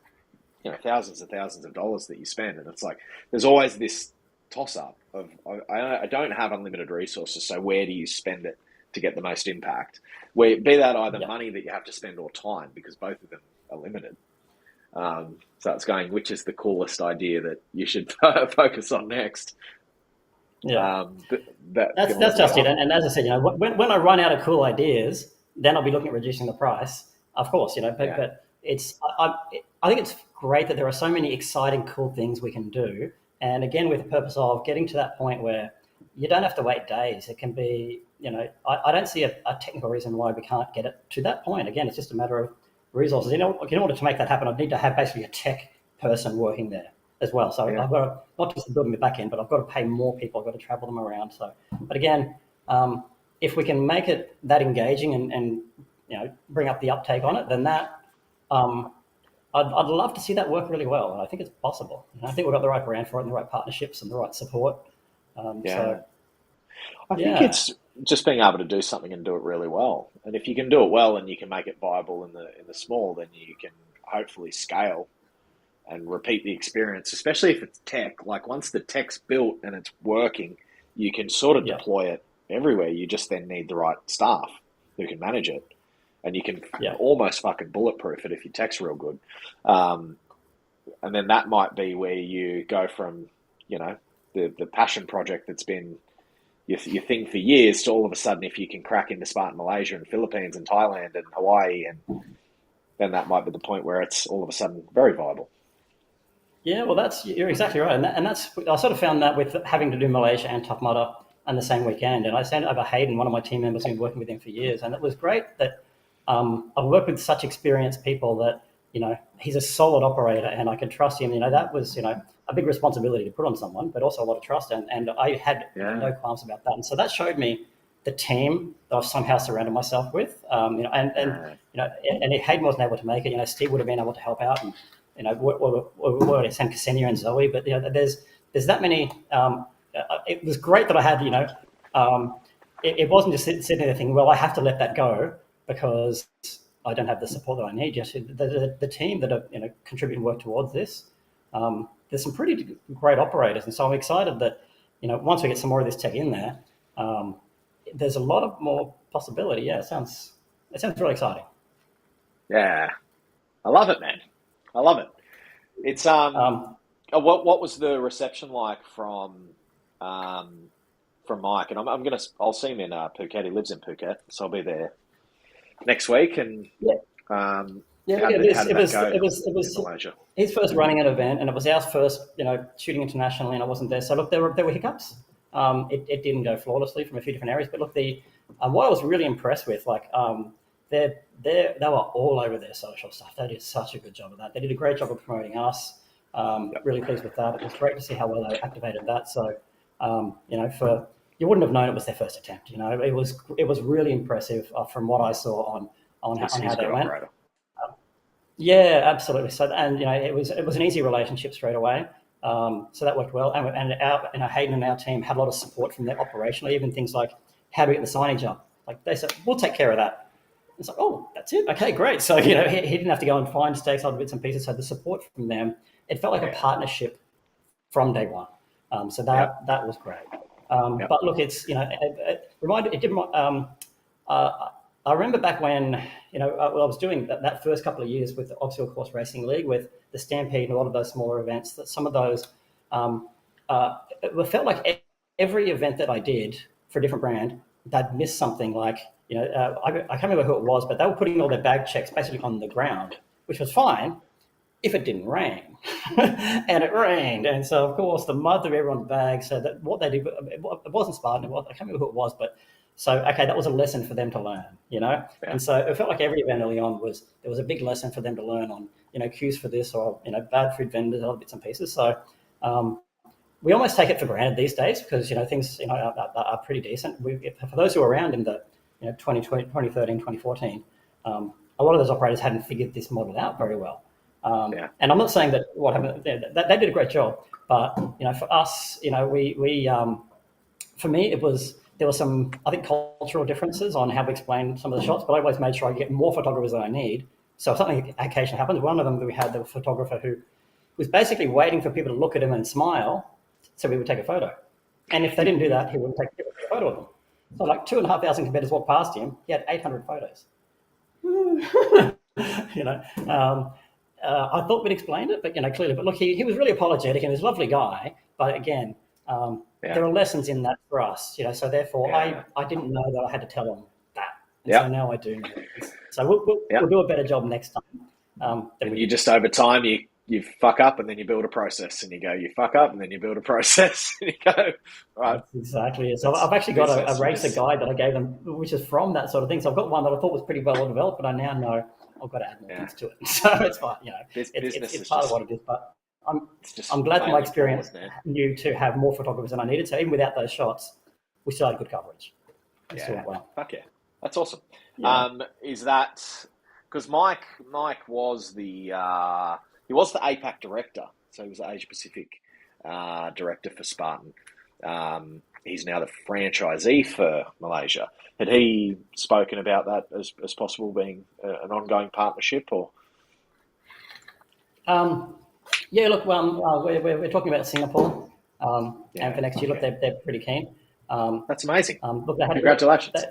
thousands and thousands of dollars that you spend. And it's like, there's always this toss up of, I don't have unlimited resources. So where do you spend it to get the most impact? Be that either money that you have to spend or time, because both of them are limited. So it's going, which is the coolest idea that you should focus on next? Yeah, that's just it. And as I said, when I run out of cool ideas, then I'll be looking at reducing the price, of course. But it's I think it's great that there are so many exciting, cool things we can do. And again, with the purpose of getting to that point where you don't have to wait days. It can be, I don't see a technical reason why we can't get it to that point. Again, it's just a matter of resources. In order to make that happen, I'd need to have basically a tech person working there as well. So I've got to, not just building the back end, but I've got to pay more people. I've got to travel them around. So, but again, if we can make it that engaging and bring up the uptake on it, then that I'd love to see that work really well. And I think it's possible. I think we've got the right brand for it and the right partnerships and the right support. I think just being able to do something and do it really well. And if you can do it well and you can make it viable in the small, then you can hopefully scale and repeat the experience, especially if it's tech. Like once the tech's built and it's working, you can sort of Yeah. deploy it everywhere. You just then need the right staff who can manage it. And you can Yeah. almost fucking bulletproof it if your tech's real good. And then that might be where you go from, the passion project that's been your thing for years to all of a sudden, if you can crack into Spartan Malaysia and Philippines and Thailand and Hawaii, and then that might be the point where it's all of a sudden very viable. Yeah, well, you're exactly right, and that's I sort of found that with having to do Malaysia and Tough Mudder on the same weekend, and I sent over Hayden, one of my team members, who's been working with him for years, and it was great that I've worked with such experienced people that he's a solid operator, and I can trust him. That was a big responsibility to put on someone, but also a lot of trust, and I had no qualms about that, and so that showed me the team that I've somehow surrounded myself with, and if Hayden wasn't able to make it, Steve would have been able to help out, and we're send Ksenia and Zoe, but there's that many. It was great that I had, it wasn't just sitting there thinking, well, I have to let that go because I don't have the support that I need. Just the team that are contribute and work towards this. There's some pretty great operators, and so I'm excited that once we get some more of this tech in there, there's a lot of more possibility. Yeah, it sounds really exciting. Yeah, I love it, man. I love it. It's what was the reception like from Mike? And I'll see him in Phuket. He lives in Phuket, so I'll be there next week. And how did that go in Malaysia? His first running an event, and it was our first, shooting internationally, and I wasn't there. So look, there were hiccups. It didn't go flawlessly from a few different areas, but look, what I was really impressed with, they were all over their social stuff. They did such a good job of that. They did a great job of promoting us. Really pleased with that. It was great to see how well they activated that. So, you wouldn't have known it was their first attempt. It was really impressive from what I saw on how they went. Yeah, absolutely. So, and it was an easy relationship straight away. So that worked well. And Hayden and our team had a lot of support from them operationally, even things like how to get the signage up. Like they said, we'll take care of that. It's like, oh, that's it. Okay, great. So, he didn't have to go and find stakes, other bits and pieces. So the support from them, it felt like a partnership from day one. So that was great. But look, it's, it reminded, it did, I remember back when, I was doing that first couple of years with the Oxfield Course Racing League, with the Stampede and a lot of those smaller events, that some of those, it felt like every event that I did for a different brand, they'd miss something like, I can't remember who it was, but they were putting all their bag checks basically on the ground, which was fine if it didn't rain. And it rained. And so, of course, the mud of everyone's bags, so that what they did, it wasn't Spartan, I can't remember who it was, but so, okay, that was a lesson for them to learn, And so it felt like every event early on there was a big lesson for them to learn on, cues for this or, bad food vendors, other bits and pieces. So we almost take it for granted these days because, things, are pretty decent. For those who were around in the, 2013, 2014, a lot of those operators hadn't figured this model out very well. And I'm not saying that what happened, they did a great job, but, for us, for me, there were some, I think, cultural differences on how we explain some of the shots, but I always made sure I get more photographers than I need. So if something occasionally happens, one of them that we had, the photographer who was basically waiting for people to look at him and smile so we would take a photo. And if they didn't do that, he wouldn't take a photo of them. So like 2,500 competitors walked past him, he had 800 photos. I thought we'd explained it, but clearly. But look, he was really apologetic and he's a lovely guy. But again, there are lessons in that for us, So therefore, I didn't know that I had to tell him that, and so now I do know. So we'll do a better job next time. You just over time you fuck up and then you build a process, and you go, you fuck up and then you build a process, and you go, right. That's exactly it. So I've actually got a racer guide that I gave them, which is from that sort of thing. So I've got one that I thought was pretty well developed, but I now know I've got to add more things to it. So it's fine, it's part of what it is. But I'm glad that my experience knew to have more photographers than I needed. So even without those shots, we still had good coverage. Well. Fuck yeah, that's awesome. Yeah. Is that because Mike was the APAC director, so he was the Asia Pacific director for Spartan. he's now the franchisee for Malaysia. Had he spoken about that as possible being an ongoing partnership, or? Yeah, look, we're talking about Singapore, and for next year, look, they're pretty keen. That's amazing. Look, Congratulations.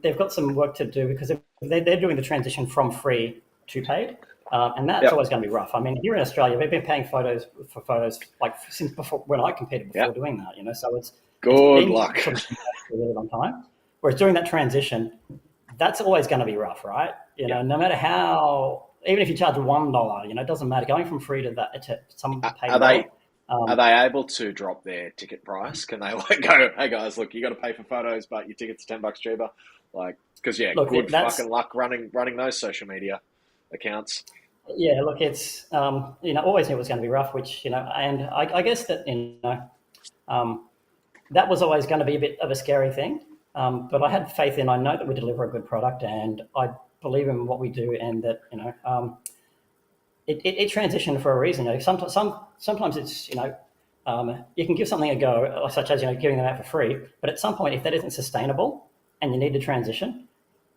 They've got some work to do because they're doing the transition from free to paid, and that's always going to be rough. I mean, here in Australia, we've been paying for photos like since before when I competed before doing that. So it's good luck for a really long time. Whereas doing that transition, that's always going to be rough, right? No matter how, even if you charge $1, it doesn't matter. Going from free to some paid. Are they able to drop their ticket price? Can they go, hey guys, look, you got to pay for photos, but your ticket's $10 cheaper? Because good fucking luck running those social media accounts. Yeah, look, it's always knew it was going to be rough, which and I guess that that was always going to be a bit of a scary thing, but I had faith I know that we deliver a good product, and I believe in what we do, and that it transitioned for a reason. Sometimes it's you can give something a go, such as giving them out for free, but at some point, if that isn't sustainable and you need to transition,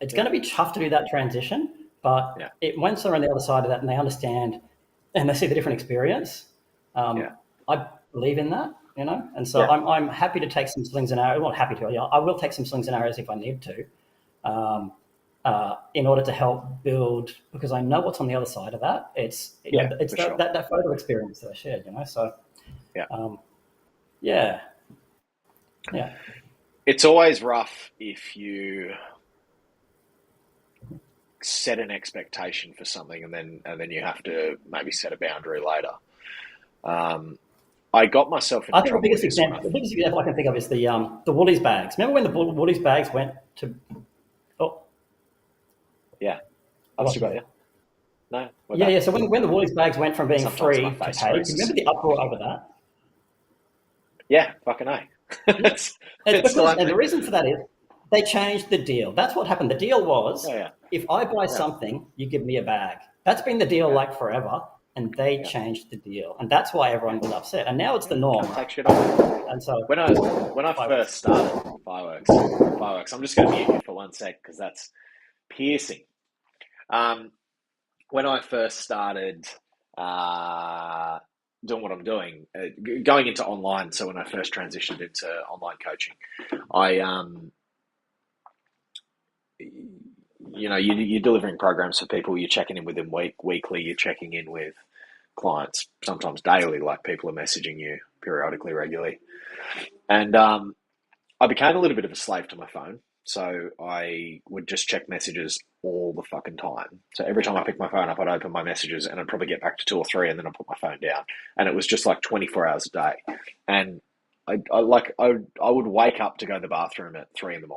it's going to be tough to do that transition. But once they're on the other side of that and they understand and they see the different experience, I believe in that, and so I'm happy to take some slings and arrows. Well, happy to. I will take some slings and arrows if I need to. In order to help build, because I know what's on the other side of that. It's that photo experience that I shared, So it's always rough if you set an expectation for something and then you have to maybe set a boundary later. I got myself in trouble. The biggest example I can think of is the Woolies bags. Remember when the Woolies bags went to? Yeah, I've still got you. No. Yeah. So when the Woolies bags went from being free to paid, remember the uproar over that? Yeah, fucking A. And the reason for that is they changed the deal. That's what happened. The deal was, if I buy something, you give me a bag. That's been the deal forever, and they changed the deal, and that's why everyone was upset. And now it's the norm. Take shit off. And so when I first started fireworks, I'm just going to mute you for 1 sec because that's piercing. When I first started doing what I'm doing, going into online, so when I first transitioned into online coaching, you're delivering programs for people, you're checking in with them weekly, you're checking in with clients, sometimes daily, like people are messaging you periodically, regularly. And I became a little bit of a slave to my phone. So I would just check messages all the fucking time. So every time I picked my phone up, I'd open my messages and I'd probably get back to 2 or 3 and then I'd put my phone down. And it was just like 24 hours a day. And I would wake up to go to the bathroom at 3 a.m.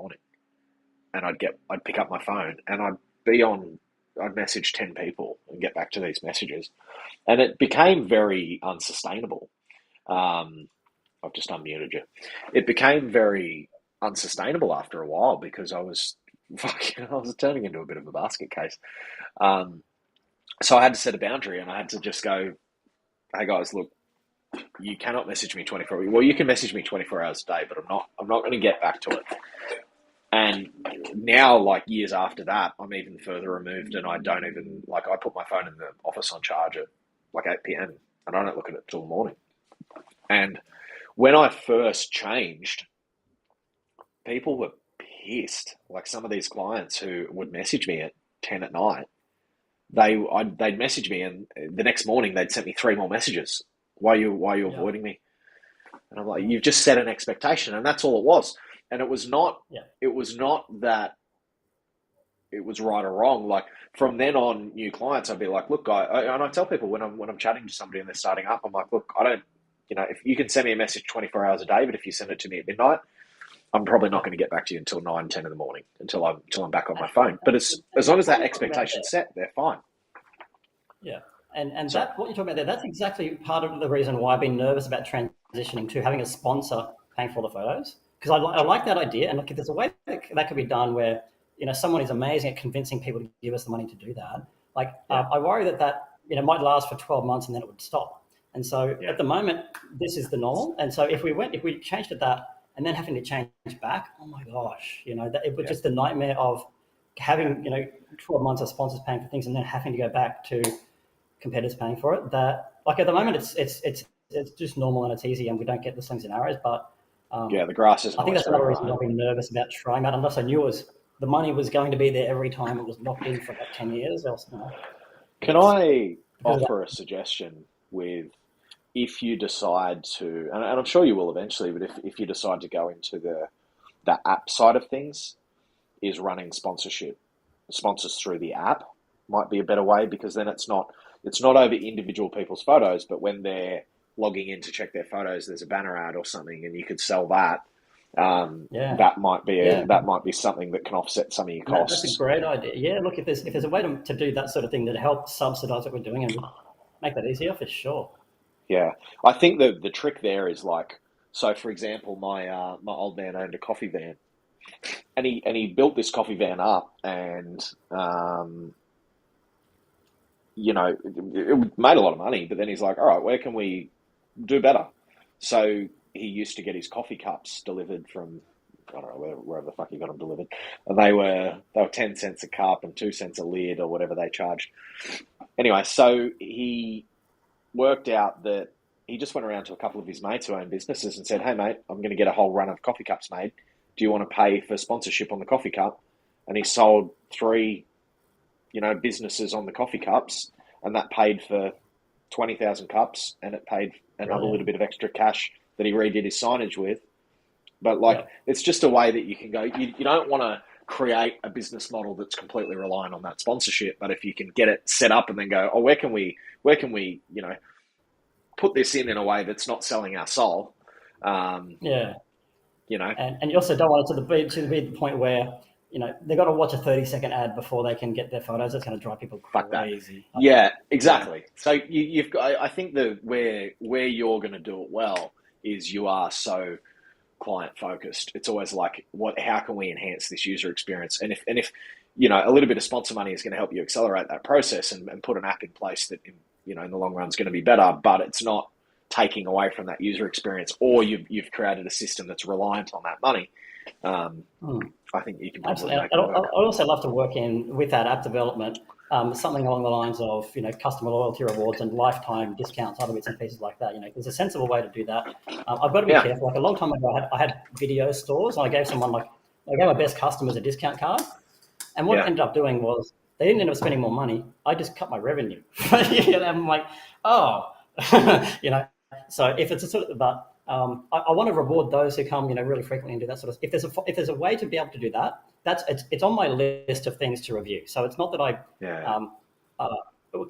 and I'd pick up my phone and I'd message 10 people and get back to these messages. And it became very unsustainable. I've just unmuted you. It became very unsustainable after a while because I was turning into a bit of a basket case. So I had to set a boundary and I had to just go, hey guys, look, you cannot message me 24 hours. Well, you can message me 24 hours a day, but I'm not going to get back to it. And now, like years after that, I'm even further removed and I don't even, I put my phone in the office on charge at 8 p.m. and I don't look at it till the morning. And when I first changed, people were pissed. Like some of these clients who would message me at 10 at night, they'd message me and the next morning they'd sent me 3 more messages. Why are you avoiding me? And I'm like, you've just set an expectation, and that's all it was. And it was not that it was right or wrong. Like from then on, new clients, I'd be like, look, and I tell people when I'm chatting to somebody and they're starting up, I'm like, look, I don't, if you can send me a message 24 hours a day, but if you send it to me at midnight, I'm probably not going to get back to you until 9, 10 in the morning until I'm back on my phone. But as long as that expectation's set, they're fine. Yeah. And that what you're talking about there, that's exactly part of the reason why I've been nervous about transitioning to having a sponsor paying for the photos. Because I like that idea. And look, if there's a way that could be done where, someone is amazing at convincing people to give us the money to do that. I worry that might last for 12 months and then it would stop. And so at the moment, this is the normal. And so if we changed it that and then having to change back, oh my gosh, it was just the nightmare of having, 12 months of sponsors paying for things and then having to go back to competitors paying for it. That, like, at the moment, it's just normal and it's easy and we don't get the slings and arrows. But the grass is. I think that's another reason I've been nervous about trying that, unless I knew the money was going to be there every time it was locked in for about 10 years. Can I offer a suggestion with, if you decide to, and I'm sure you will eventually, but if you decide to go into the app side of things, is running sponsors through the app might be a better way, because then it's not over individual people's photos, but when they're logging in to check their photos, there's a banner ad or something, and you could sell that. That might be something that can offset some of your costs. That's a great idea. Yeah, look, if there's a way to do that sort of thing that helps subsidise what we're doing and make that easier, for sure. Yeah, I think the trick there is, like, so for example, my old man owned a coffee van, and he built this coffee van up, and it made a lot of money. But then he's like, all right, where can we do better? So he used to get his coffee cups delivered from, I don't know, wherever the fuck he got them delivered, and they were 10 cents a cup and 2 cents a lid or whatever they charged. Anyway, so he worked out that he just went around to a couple of his mates who own businesses and said, hey mate, I'm going to get a whole run of coffee cups made. Do you want to pay for sponsorship on the coffee cup? And he sold 3, businesses on the coffee cups, and that paid for 20,000 cups, and it paid another little bit of extra cash that he redid his signage with. But it's just a way that you can go. You don't want to create a business model that's completely reliant on that sponsorship, but if you can get it set up and then go, oh, where can we put this in a way that's not selling our soul. And you also don't want it to be the point where they've got to watch a 30-second ad before they can get their photos. That's going to drive people crazy. Yeah, exactly. So you've got. I think where you're going to do it well is you are so client focused. It's always like, how can we enhance this user experience? And if a little bit of sponsor money is going to help you accelerate that process and put an app in place that in the long run is going to be better, but it's not taking away from that user experience, or you've created a system that's reliant on that money. I think you can probably make it work. I'd also love to work in with that app development, something along the lines of customer loyalty rewards and lifetime discounts, other bits and pieces like that. There's a sensible way to do that. I've got to be careful. Like, a long time ago, I had video stores, and I gave my best customers a discount card, and what I ended up doing was they didn't end up spending more money. I just cut my revenue. I'm like, oh, So if it's a sort of, but I want to reward those who come, really frequently and do that sort of. If there's a way to be able to do that, it's on my list of things to review. So it's not that I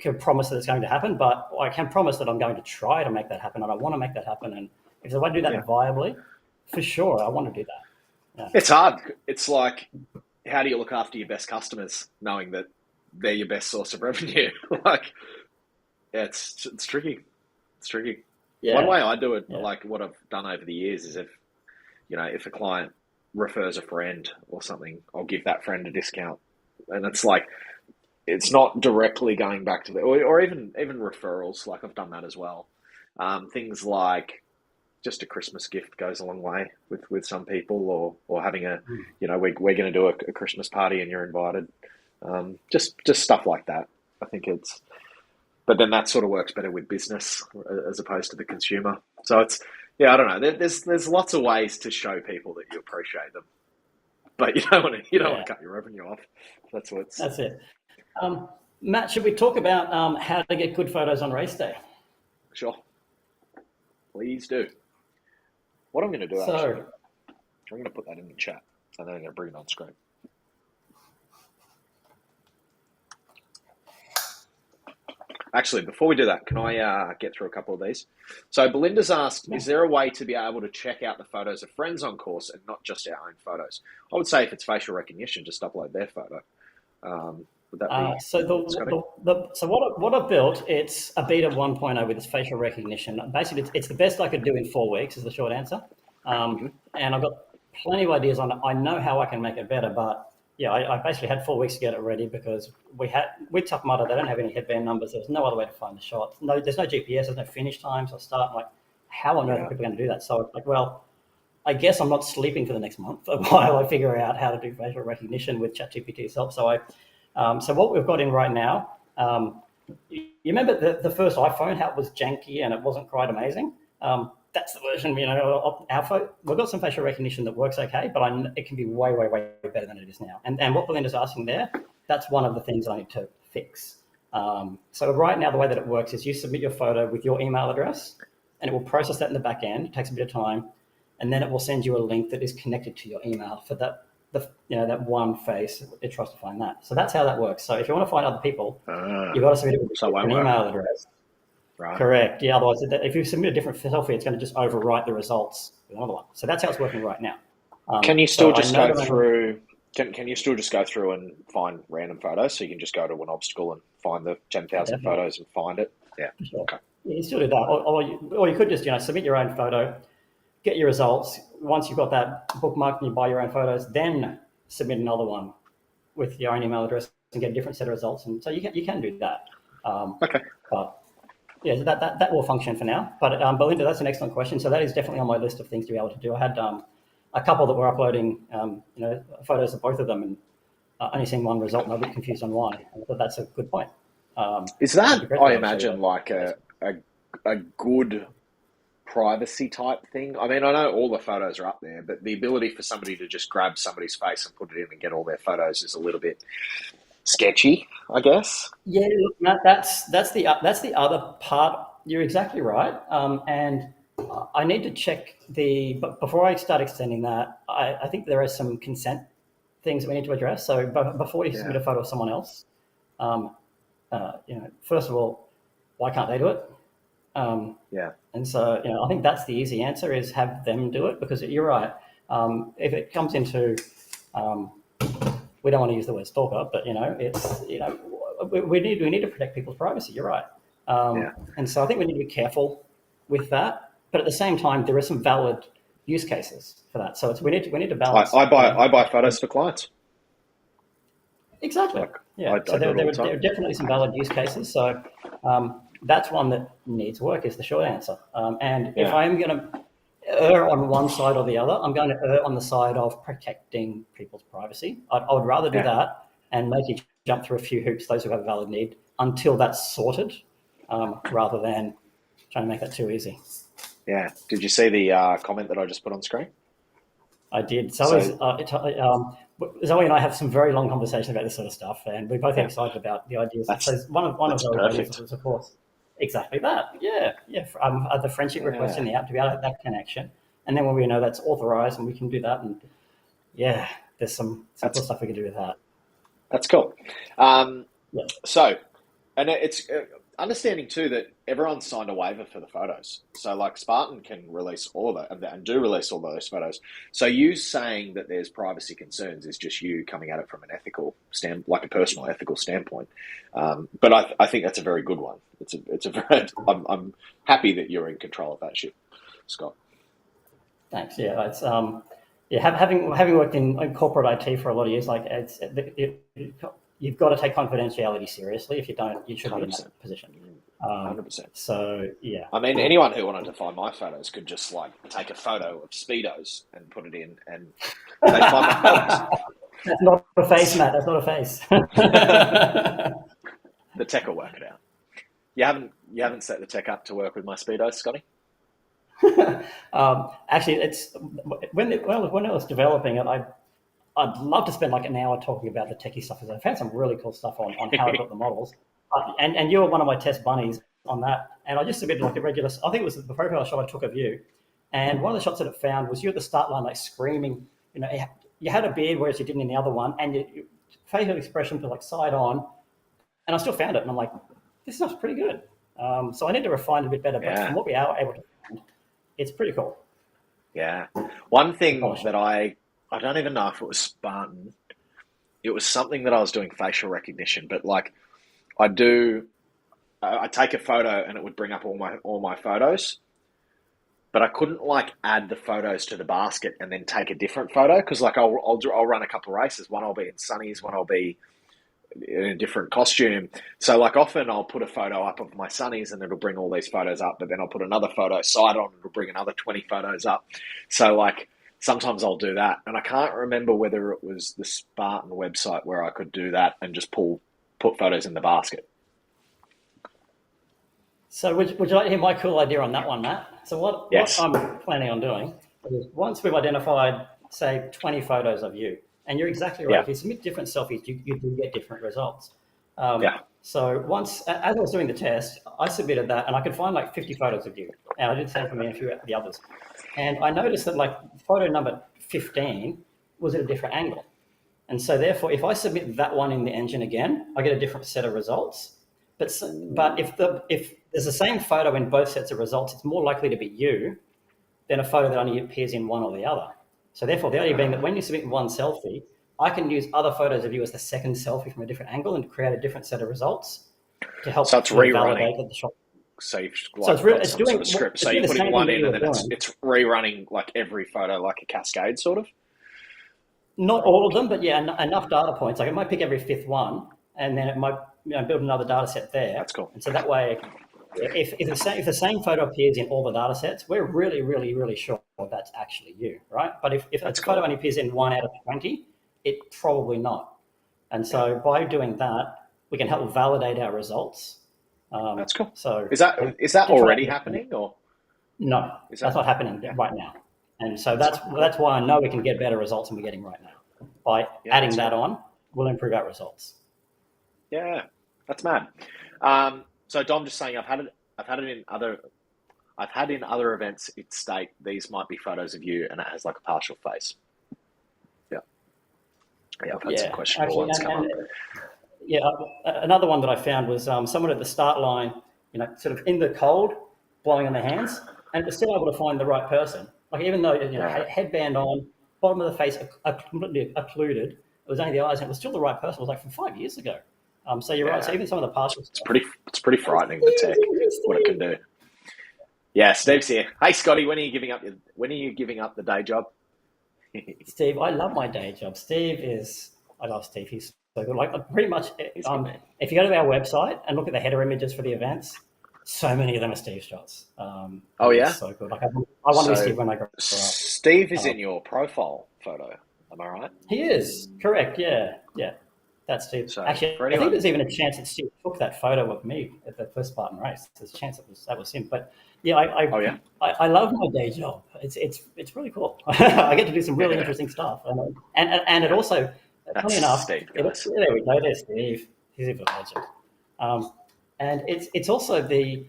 can promise that it's going to happen, but I can promise that I'm going to try to make that happen, and I want to make that happen. And if there's a way to do that viably, for sure, I want to do that. Yeah. It's hard. It's like, how do you look after your best customers, knowing that they're your best source of revenue? It's tricky. It's tricky. Yeah. One way I do it, like what I've done over the years, is if a client refers a friend or something, I'll give that friend a discount. And it's like, it's not directly going back to or even referrals. Like, I've done that as well. Things like just a Christmas gift goes a long way with some people, or having we're going to do a Christmas party and you're invited. Just stuff like that. I think but then that sort of works better with business as opposed to the consumer. So it's, I don't know. There's lots of ways to show people that you appreciate them, but you don't want to cut your revenue off. That's it. Matt, should we talk about how to get good photos on race day? Sure. Please do. What I'm going to do, actually, I'm going to put that in the chat, and then I'm going to bring it on screen. Actually, before we do that, can I get through a couple of these? So Belinda's asked, is there a way to be able to check out the photos of friends on course and not just our own photos? I would say if it's facial recognition, just upload their photo. Would that be so what I've built, it's a beta 1.0 with this facial recognition. Basically, it's the best I could do in 4 weeks is the short answer. And I've got plenty of ideas on it. I know how I can make it better, but I basically had 4 weeks to get it ready because with Tough Mudder, they don't have any headband numbers. There's no other way to find the shots. No, there's no GPS. There's no finish times or start. Like, how on earth are people going to do that? So like, well, I guess I'm not sleeping for the next month while I figure out how to do facial recognition with ChatGPT's help. So so what we've got in right now, you remember the first iPhone, how it was janky and it wasn't quite amazing? That's the version, of we've got some facial recognition that works okay, but it can be way, way, way better than it is now. And what Belinda's asking there, that's one of the things I need to fix. So right now, the way that it works is you submit your photo with your email address, and it will process that in the back end. It takes a bit of time, and then it will send you a link that is connected to your email for that one face. It tries to find that. So that's how that works. So if you want to find other people, you've got to submit it with an email address. Right. Correct. Yeah. Otherwise, if you submit a different selfie, it's going to just overwrite the results with another one. So that's how it's working right now. Can you still just go through? Can you still just go through and find random photos? So you can just go to an obstacle and find the 10,000 photos and find it. Yeah. Sure. Okay. You can still do that, or you could just submit your own photo, get your results. Once you've got that bookmarked and you buy your own photos, then submit another one with your own email address and get a different set of results. And so you can do that. Okay. But yeah, that will function for now. But Belinda, that's an excellent question. So that is definitely on my list of things to be able to do. I had a couple that were uploading, photos of both of them, and only seeing one result, and I'm a bit confused on why. But that's a good point. Is that, I imagine, like a good privacy type thing? I mean, I know all the photos are up there, but the ability for somebody to just grab somebody's face and put it in and get all their photos is a little bit sketchy, I guess. Yeah, Matt, that's the other part. You're exactly right. And I need to check but before I start extending that, I think there are some consent things that we need to address. So before you submit a photo of someone else, first of all, why can't they do it? And so, I think that's the easy answer, is have them do it, because you're right. If it comes into, we don't want to use the word stalker, but it's, we need to protect people's privacy. You're right. And so I think we need to be careful with that. But at the same time, there are some valid use cases for that. So we need to balance. I buy photos for clients. Exactly. So there are definitely some valid use cases. So that's one that needs work, is the short answer. If I'm going to err on one side or the other, I'm going to err on the side of protecting people's privacy. I would rather do that and make you jump through a few hoops, those who have a valid need, until that's sorted, rather than trying to make that too easy. Yeah. Did you see the comment that I just put on screen? I did. Zoe and I have some very long conversations about this sort of stuff, and we're both excited about the ideas. So one of those ideas was, of course, exactly that. Yeah. The friendship request in the app to be able to have that connection, and then when we know that's authorized and we can do that, and there's some simple stuff we can do with that. That's cool. So, and it's understanding too that everyone's signed a waiver for the photos. So like Spartan can release all of that and do release all those photos. So you saying that there's privacy concerns is just you coming at it from an ethical like a personal ethical standpoint. But I think that's a very good one. It's a very, I'm happy that you're in control of that ship, Scott. Thanks. Yeah. It's, having worked in corporate IT for a lot of years, like you've got to take confidentiality seriously. If you don't, you shouldn't be in that position. 100%. So, yeah. I mean, anyone who wanted to find my photos could just take a photo of Speedos and put it in, and they find my photos. That's not a face, Matt. That's not a face. The tech will work it out. You haven't set the tech up to work with my Speedos, Scotty? Actually, it's when it was developing it, I'd love to spend like an hour talking about the techie stuff, because I found some really cool stuff on how I got the models. And you were one of my test bunnies on that. And I just submitted like a regular, I think it was the profile shot I took of you. And one of the shots that it found was you at the start line, like screaming, you had a beard, whereas you didn't in the other one. And your facial expression was like side on. And I still found it. And I'm like, this stuff's pretty good. So I need to refine it a bit better. But from what we are able to find, it's pretty cool. Yeah. One thing that I don't even know if it was Spartan. It was something that I was doing facial recognition, but like I take a photo and it would bring up all my photos. but I couldn't like add the photos to the basket and then take a different photo because like I'll run a couple of races. One I'll be in sunnies, one I'll be in a different costume. So like often I'll put a photo up of my sunnies and it'll bring all these photos up, but then I'll put another photo side on, it'll bring another 20 photos up. So like sometimes I'll do that. And I can't remember whether it was the Spartan website where I could do that and just put photos in the basket. So would you like to hear my cool idea on that one, Matt? So what I'm planning on doing is once we've identified, say, 20 photos of you, and you're exactly right. Yeah. If you submit different selfies, you do get different results. Yeah. So once, as I was doing the test, I submitted that, and I could find like 50 photos of you. And I did the same for me and a few of the others. And I noticed that like photo number 15 was at a different angle. And so therefore, if I submit that one in the engine again, I get a different set of results. But if there's the same photo in both sets of results, it's more likely to be you than a photo that only appears in one or the other. So therefore, the idea being that when you submit one selfie, I can use other photos of you as the second selfie from a different angle and create a different set of results to help validate the shot. So you've it's doing sort of script. So you're putting one in and then it's rerunning like every photo like a cascade sort of? Not all of them, but yeah, enough data points. Like it might pick every fifth one and then it might build another data set there. That's cool. And so that way, if the same photo appears in all the data sets, we're really, really, really sure that's actually you, right? But if a photo only appears in 1 out of 20, it probably not. And so by doing that, we can help validate our results. That's cool. So is that already happening or? No, that's not happening right now. And so that's why I know we can get better results than we're getting right now. By adding that on, we'll improve our results. Yeah, that's mad. So Dom just saying I've had it in other events. It state these might be photos of you, and it has like a partial face. Yeah, I've had some questionable ones come up. Yeah, another one that I found was someone at the start line, sort of in the cold, blowing on their hands, and was still able to find the right person. Like even though headband on, bottom of the face completely occluded, it was only the eyes, and it was still the right person. It was like from 5 years ago. So you're right. So even some of the partial stuff, it's pretty frightening, the tech, what it can do. Yeah, Steve's here. Hey, Scotty, when are you giving up the day job? Steve, I love my day job. I love Steve. He's so good. Like pretty much, if you go to our website and look at the header images for the events, so many of them are Steve shots. Oh yeah, so good. Like I want to be Steve when I grow up. Steve is in your profile photo. Am I right? He is correct. Yeah. That's Steve. So, actually, I think there's even a chance that Steve took that photo of me at the first Spartan race. There's a chance that was him. But yeah, I love my day job. It's really cool. I get to do some really interesting stuff, and it also, funny enough, Steve, there we go. There's Steve. He's a legend. And it's also if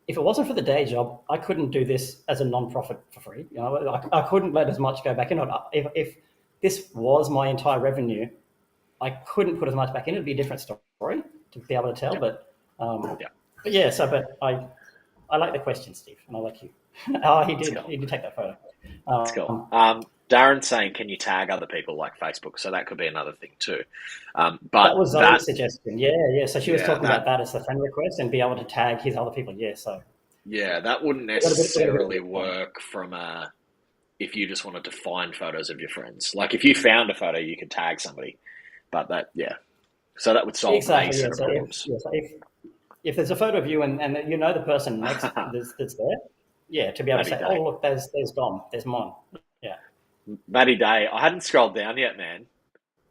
it wasn't for the day job, I couldn't do this as a non-profit for free. I couldn't let as much go back in. If this was my entire revenue, I couldn't put as much back in. It'd be a different story to be able to tell. But I like the question, Steve, and I like you. He did take that photo. That's cool. Darren's saying, can you tag other people like Facebook? So that could be another thing too. But that was Zoe's suggestion. Yeah. So she was talking about that as the friend request and be able to tag his other people. Yeah. So. Yeah, that wouldn't necessarily work from if you just wanted to find photos of your friends. Like if you found a photo, you could tag somebody. But so that would solve a set of problems. If there's a photo of you and the person next that's there, to be able to say, oh look, there's Dom, there's Mon. Yeah. Matty Day, I hadn't scrolled down yet, man.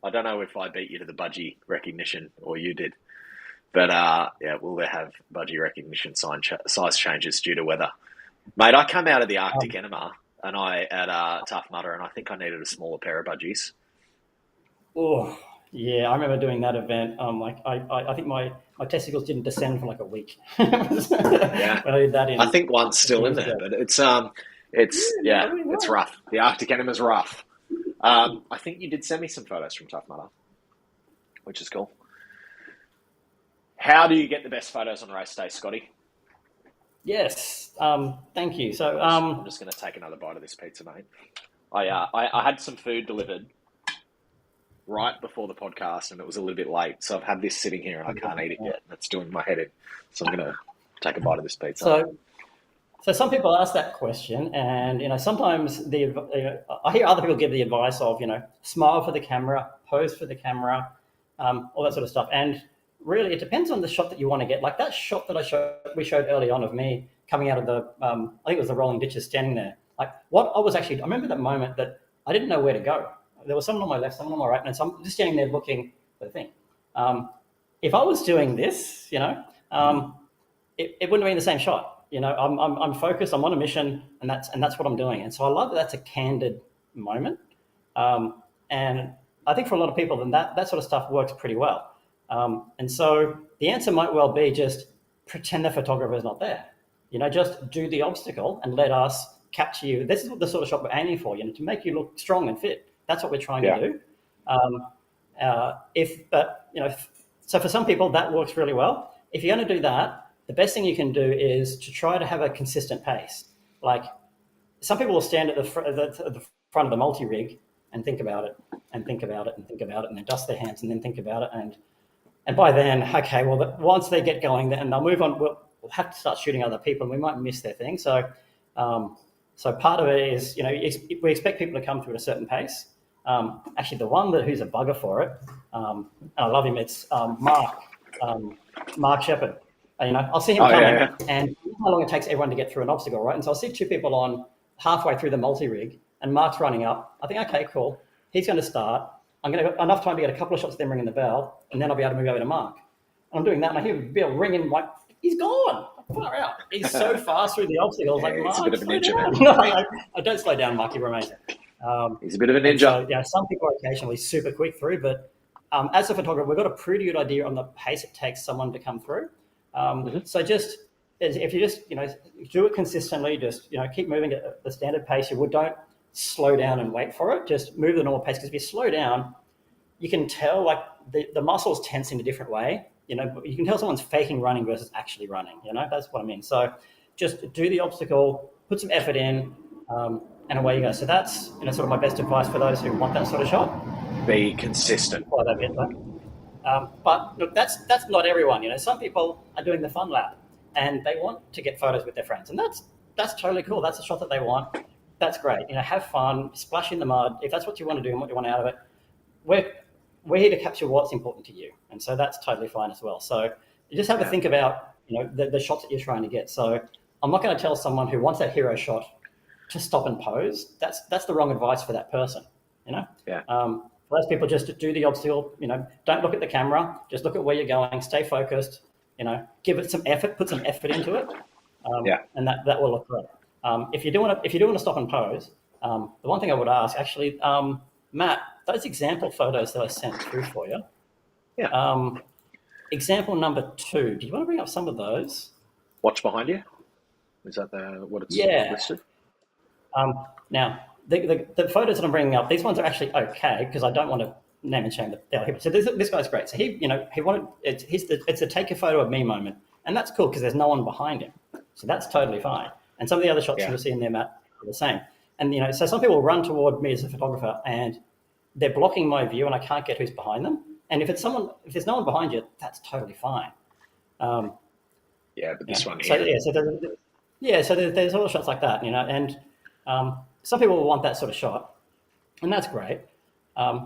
I don't know if I beat you to the budgie recognition or you did. But will they have budgie recognition size changes due to weather? Mate, I come out of the Arctic Enema and I at Tough Mudder, and I think I needed a smaller pair of budgies. Oh, yeah, I remember doing that event. I think my testicles didn't descend for like a week. Yeah, when I did that I think one's still in there, but it's rough. The Arctic Enema's rough. I think you did send me some photos from Tough Mudder, which is cool. How do you get the best photos on race day, Scotty? Yes, thank you. So I'm just going to take another bite of this pizza, mate. I had some food delivered right before the podcast, and it was a little bit late, so I've had this sitting here and I can't eat it yet. That's doing my head in, so I'm going to take a bite of this pizza. So So some people ask that question, and sometimes I hear other people give the advice of smile for the camera, pose for the camera, all that sort of stuff. And really, it depends on the shot that you want to get. Like that shot that we showed early on of me coming out of the I think it was the rolling ditches, standing there. Like I remember that moment that I didn't know where to go. There was someone on my left, someone on my right, and so I'm just standing there looking for the thing. If I was doing this, it wouldn't have been the same shot. I'm focused. I'm on a mission, and that's what I'm doing. And so I love that that's a candid moment. And I think for a lot of people, then that sort of stuff works pretty well. And so the answer might well be just pretend the photographer is not there. Just do the obstacle and let us capture you. This is the sort of shot we're aiming for. To make you look strong and fit. That's what we're trying to do. So for some people that works really well. If you're going to do that, the best thing you can do is to try to have a consistent pace. Like some people will stand at the front of the multi-rig and think about it and think about it and think about it and then dust their hands and then think about it. And by then, okay, well, once they get going, then they'll move on. We'll have to start shooting other people and we might miss their thing. So part of it is, we expect people to come through at a certain pace. Actually, the one who's a bugger for it, and I love him, it's Mark Sheppard. I'll see him coming, and how long it takes everyone to get through an obstacle, right? And so I'll see two people on halfway through the multi-rig, and Mark's running up. I think, okay, cool. He's going to start. I'm going to have enough time to get a couple of shots of them ringing the bell, and then I'll be able to move over to Mark. And I'm doing that, and I hear Bill ringing, like, he's gone. Far out. He's so fast through the obstacles. Like, it's a bit of a ninja, man. No, I don't slow down, Mark. You're amazing. He's a bit of a ninja. So, some people are occasionally super quick through, but as a photographer, we've got a pretty good idea on the pace it takes someone to come through. So if you just do it consistently, just keep moving at the standard pace. Don't slow down and wait for it. Just move the normal pace, because if you slow down, you can tell like the muscles tense in a different way. You can tell someone's faking running versus actually running. That's what I mean. So just do the obstacle, put some effort in, and away you go. So that's sort of my best advice for those who want that sort of shot. Be consistent. But look, that's not everyone. Some people are doing the fun lap and they want to get photos with their friends, and that's totally cool. That's the shot that they want. That's great. Have fun, splash in the mud. If that's what you want to do and what you want out of it, we're here to capture what's important to you, and so that's totally fine as well. So you just have to think about the shots that you're trying to get. So I'm not going to tell someone who wants that hero shot to stop and pose. That's the wrong advice for that person. For those people, just to do the obstacle, don't look at the camera, just look at where you're going, stay focused, give it some effort, put some effort into it, and that will look great. If you're doing a stop and pose, the one thing I would ask, actually, Matt, those example photos that I sent through for you, example number 2, do you want to bring up some of those? Watch behind you? Is that what it's listed? Now, the photos that I'm bringing up, these ones are actually okay because I don't want to name and shame the people. So this guy's great. So he wanted it's a take a photo of me moment, and that's cool because there's no one behind him, so that's totally fine. And some of the other shots you'll see in there, Matt, are the same. And so some people run toward me as a photographer, and they're blocking my view, and I can't get who's behind them. And if there's no one behind you, that's totally fine. But this one here. So there's all the shots like that, and some people will want that sort of shot, and that's great.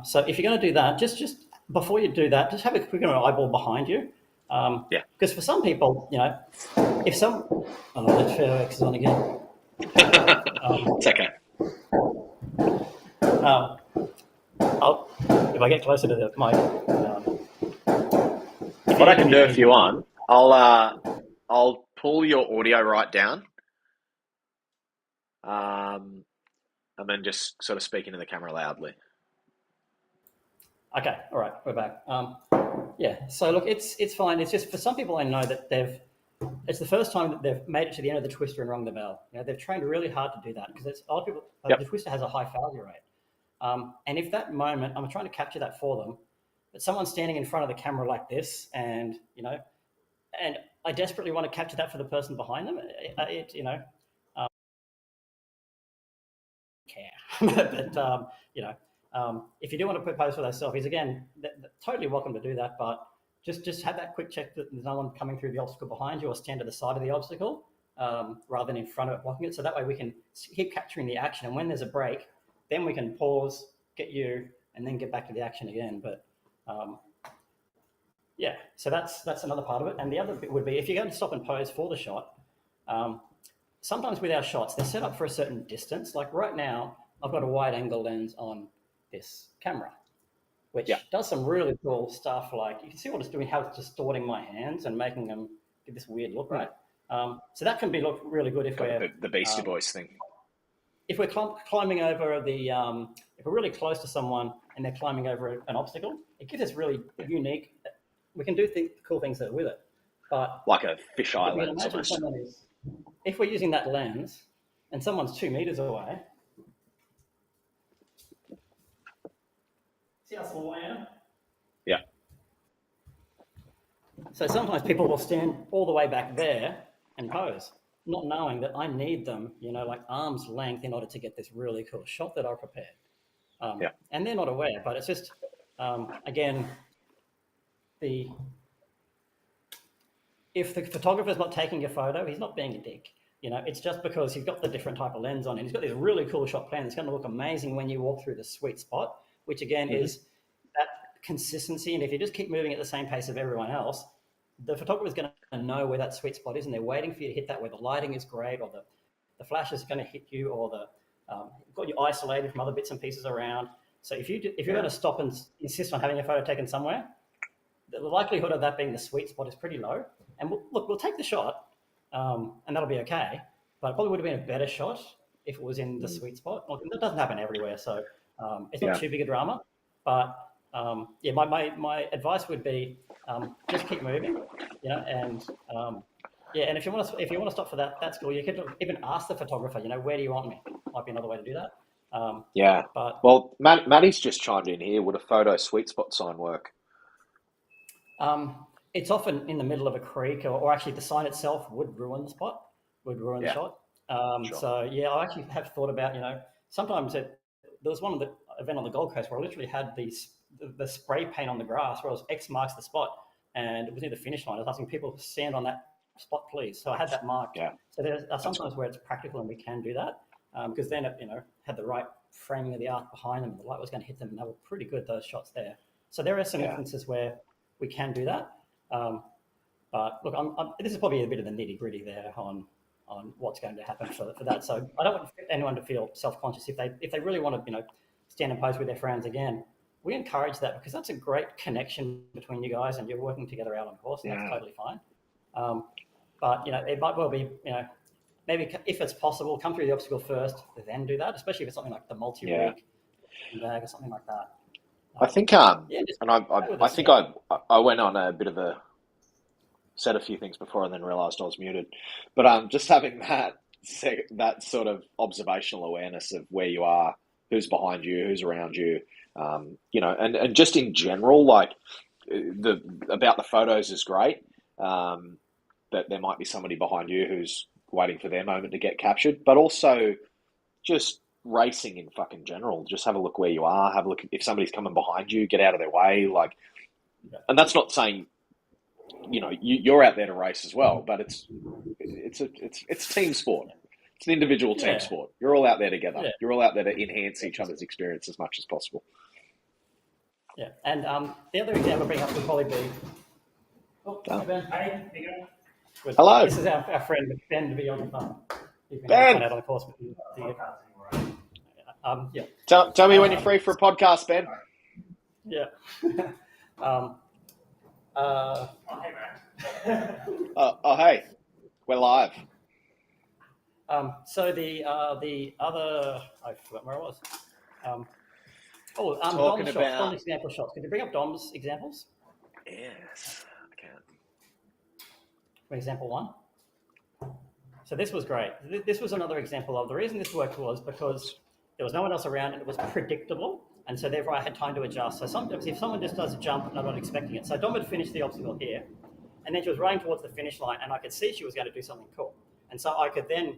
So if you're going to do that, just before you do that, just have a quick eyeball behind you. Because for some people, if some... Oh, that Fairwex is on again. It's okay. If I get closer to the mic... what I can do if you want, I'll pull your audio right down. And then just sort of speak into the camera loudly. Okay, all right, we're back. So look, it's fine. It's just for some people I know that it's the first time that they've made it to the end of the twister and rung the bell. They've trained really hard to do that because a lot of people, the twister has a high failure rate. And if that moment, I'm trying to capture that for them, but someone's standing in front of the camera like this, and and I desperately want to capture that for the person behind them. But if you do want to put pose for those selfies, again, totally welcome to do that. But just have that quick check that there's no one coming through the obstacle behind you, or stand to the side of the obstacle, rather than in front of it blocking it. So that way we can keep capturing the action. And when there's a break, then we can pause, get you, and then get back to the action again. But yeah, so that's another part of it. And the other bit would be if you're going to stop and pose for the shot, sometimes with our shots, they're set up for a certain distance. Like right now, I've got a wide angle lens on this camera, which does some really cool stuff. Like you can see what it's doing, how it's distorting my hands and making them give this weird look, right? So that can look really good if we're the Beastie Boys thing. If we're climbing over if we're really close to someone and they're climbing over an obstacle, it gives us really unique. We can do cool things there with it, but like a fisheye lens almost. If we're using that lens and someone's 2 meters away, see how small I am? Yeah. So sometimes people will stand all the way back there and pose, not knowing that I need them, like arm's length in order to get this really cool shot that I prepared. And they're not aware, but it's just, again, if the photographer's not taking your photo, he's not being a dick. It's just because he's got the different type of lens on and he's got this really cool shot plan that's going to look amazing when you walk through the sweet spot, which again is that consistency. And if you just keep moving at the same pace of everyone else, the photographer's going to know where that sweet spot is and they're waiting for you to hit that where the lighting is great or the flash is going to hit you or you've got you isolated from other bits and pieces around. So if you're going to stop and insist on having a photo taken somewhere, the likelihood of that being the sweet spot is pretty low. And we'll take the shot, and that'll be okay. But it probably would have been a better shot if it was in the sweet spot. Well, that doesn't happen everywhere, so it's not too big a drama. But my advice would be just keep moving, and and if you want to stop for that, that's cool. You could even ask the photographer, where do you want me? Might be another way to do that. Well, Matty's just chimed in here. Would a photo sweet spot sign work? It's often in the middle of a creek, or actually the sign itself would ruin the spot, the shot. Sure. So I actually have thought about, sometimes there was one event on the Gold Coast where I literally had the spray paint on the grass where it was X marks the spot, and it was near the finish line. I was asking people to stand on that spot, please. So I had that marked. Yeah. So there are sometimes where it's practical and we can do that because then it, had the right framing of the arc behind them, and the light was going to hit them, and they were pretty good, those shots there. So there are some instances where we can do that. But look, this is probably a bit of the nitty gritty there on what's going to happen for that. So I don't want anyone to feel self-conscious if they really want to, stand and pose with their friends again. We encourage that because that's a great connection between you guys and you're working together out on course, and that's totally fine. But it might well be, maybe if it's possible, come through the obstacle first, then do that, especially if it's something like the multi-rig bag or something like that. I think, I think I went on a bit of said a few things before and then realised I was muted. But just having that sort of observational awareness of where you are, who's behind you, who's around you, and just in general, like about the photos is great. That there might be somebody behind you who's waiting for their moment to get captured, but also just racing in fucking general. Just have a look where you are. Have a look if somebody's coming behind you. Get out of their way. And that's not saying you're out there to race as well, but it's team sport. It's an individual team sport. You're all out there together. Yeah. You're all out there to enhance each other's experience as much as possible. Yeah, and the other example I bring up would probably be. Hey, Ben. Hey, hello. This is our friend Ben beyond the farm. Ben. Out on the course with Tell me when you're free for a podcast, Ben. Yeah. Hey, man. Hey, we're live. So the other, I forgot where I was. Talking about Dom's example shots. Can you bring up Dom's examples? Yes, I can. For example one. So this was great. This was another example of the reason this worked was because there was no one else around and it was predictable. And so therefore I had time to adjust. So sometimes if someone just does a jump and I'm not expecting it. So Dom had finished the obstacle here and then she was running towards the finish line and I could see she was going to do something cool. And so I could then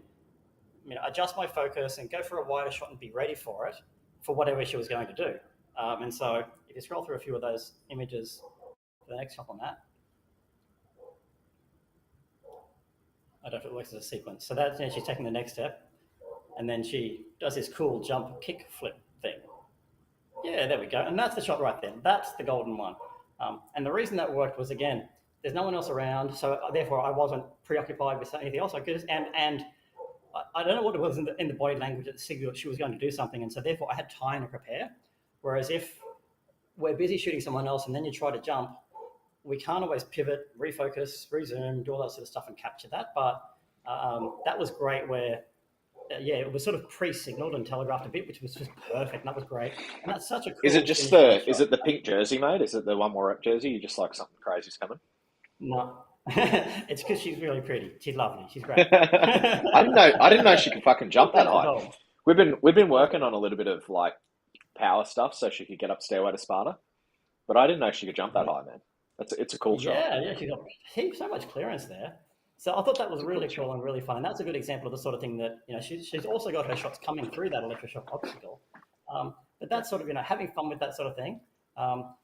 adjust my focus and go for a wider shot and be ready for it, for whatever she was going to do. And so if you scroll through a few of those images for the next shot on that. I don't know if it works as a sequence. So that's, she's taking the next step, and then she does this cool jump kick flip thing. Yeah, there we go. And that's the shot right there. That's the golden one. And the reason that worked was, again, there's no one else around, so therefore I wasn't preoccupied with anything else. And I don't know what it was in the body language that signaled she was going to do something, and so therefore I had time to prepare. Whereas if we're busy shooting someone else and then you try to jump, we can't always pivot, refocus, resume, do all that sort of stuff and capture that. But that was great where, it was sort of pre-signaled and telegraphed a bit, which was just perfect. And that was great. And that's such a cool... Is it the pink jersey, mate? Is it the one more up jersey? You just like something crazy's coming? No. It's because she's really pretty. She's lovely. She's great. I didn't know she could fucking jump that high. We've been working on a little bit of like power stuff so she could get up Stairway to Sparta, but I didn't know she could jump that high, man. It's a cool shot. Yeah, she's got so much clearance there. So I thought that was really cool and really fun. And that's a good example of the sort of thing that, she's also got her shots coming through that electroshock obstacle. But that's sort of, having fun with that sort of thing.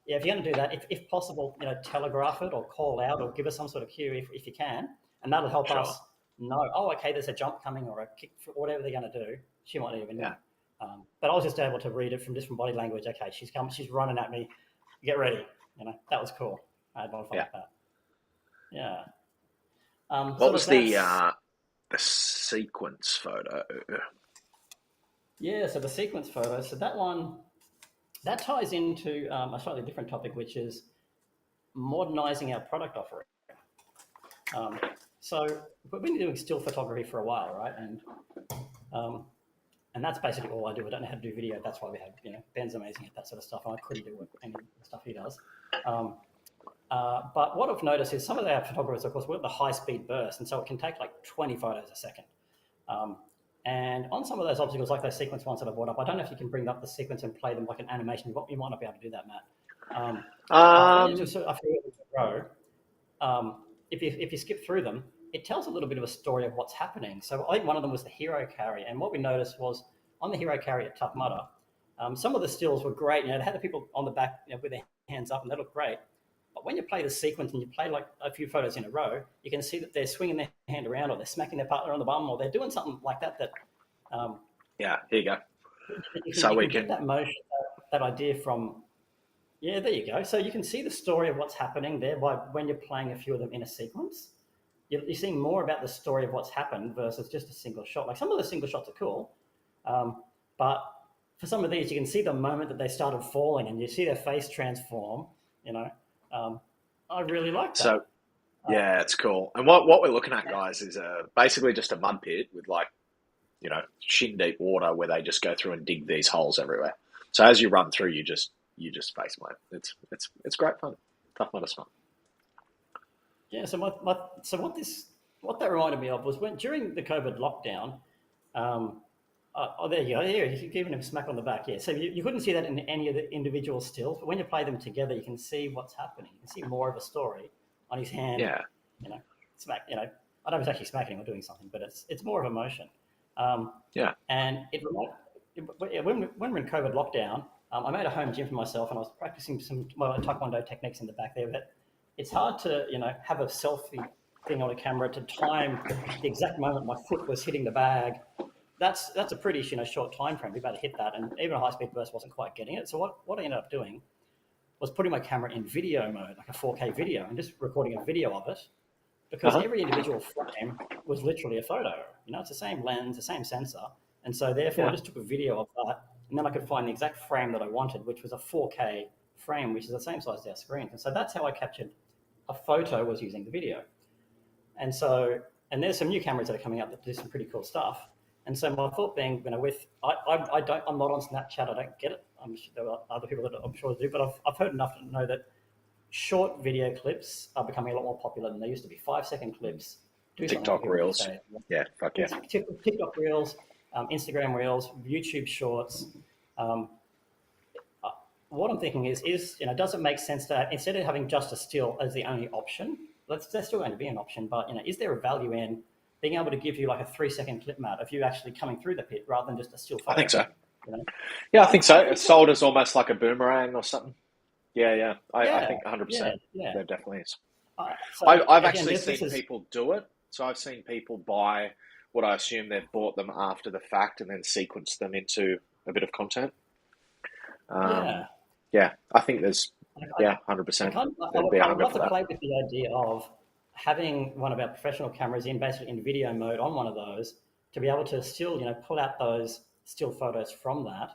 If you're going to do that, if possible, telegraph it or call out or give us some sort of cue if you can. And that'll help us know, okay, there's a jump coming or a kick, whatever they're going to do. She might not even know. But I was just able to read it from different body language. Okay, she's running at me. Get ready. That was cool. I had a lot of fun with that. Yeah. What was the sequence photo? Yeah, so the sequence photo. So that ties into a slightly different topic, which is modernizing our product offering. So we've been doing still photography for a while, right? And that's basically all I do. I don't know how to do video. That's why we have, Ben's amazing at that sort of stuff, and I couldn't do any of the stuff he does. But what I've noticed is some of our photographers, of course, work the high-speed burst, and so it can take like 20 photos a second. And on some of those obstacles, like those sequence ones that I brought up, I don't know if you can bring up the sequence and play them like an animation. You might not be able to do that, Matt. If you skip through them, it tells a little bit of a story of what's happening. So I think one of them was the hero carry, and what we noticed was on the hero carry at Tough Mudder, some of the stills were great. It had the people on the back with their hands up, and they looked great. But when you play the sequence and you play like a few photos in a row, you can see that they're swinging their hand around, or they're smacking their partner on the bum, or they're doing something like that. Here you go. We can get that motion, that idea from. Yeah, there you go. So you can see the story of what's happening there when you're playing a few of them in a sequence. You're seeing more about the story of what's happened versus just a single shot. Like some of the single shots are cool, but for some of these, you can see the moment that they started falling, and you see their face transform. I really like that. So, it's cool. And what we're looking at, guys, is basically just a mud pit with shin deep water where they just go through and dig these holes everywhere. So as you run through, you just face plant. It's great fun. Tough Mudder's fun. Yeah. So what that reminded me of was when during the COVID lockdown. There you go. Here, you're giving him a smack on the back. Yeah. So you couldn't see that in any of the individual stills, but when you play them together, you can see what's happening. You can see more of a story on his hand. Yeah. Smack. I don't know if it's actually smacking or doing something, but it's more of emotion. And when we're in COVID lockdown, I made a home gym for myself, and I was practicing some Taekwondo techniques in the back there. But it's hard to have a selfie thing on a camera to time the exact moment my foot was hitting the bag. That's a pretty short time frame. We better hit that, and even a high-speed burst wasn't quite getting it. So what I ended up doing was putting my camera in video mode, like a 4K video, and just recording a video of it, because every individual frame was literally a photo. It's the same lens, the same sensor, and so therefore I just took a video of that, and then I could find the exact frame that I wanted, which was a 4K frame, which is the same size as our screen. And so that's how I captured a photo, was using the video. And there's some new cameras that are coming out that do some pretty cool stuff. And so my thought being, I'm not on Snapchat. I don't get it. I'm sure there are other people that I'm sure do, but I've heard enough to know that short video clips are becoming a lot more popular than they used to be. 5-second clips. TikTok Reels. Yeah, fuck yeah. TikTok Reels, Instagram Reels, YouTube Shorts. What I'm thinking is does it make sense to, instead of having just a still as the only option, there's still going to be an option, but is there a value in being able to give you like a 3-second clip, Matt, of you actually coming through the pit rather than just a still photo? I think so. Yeah, I think so. It's sold as almost like a boomerang or something. I think 100%. Yeah. There definitely is. I've actually seen people do it So I've seen people buy what I assume they've bought them after the fact and then sequence them into a bit of content. Yeah. Yeah, I think there's, I, yeah, I 100%. kind There'd be a I would hunger love for to that. play with the idea of having one of our professional cameras basically in video mode on one of those to be able to still, pull out those still photos from that.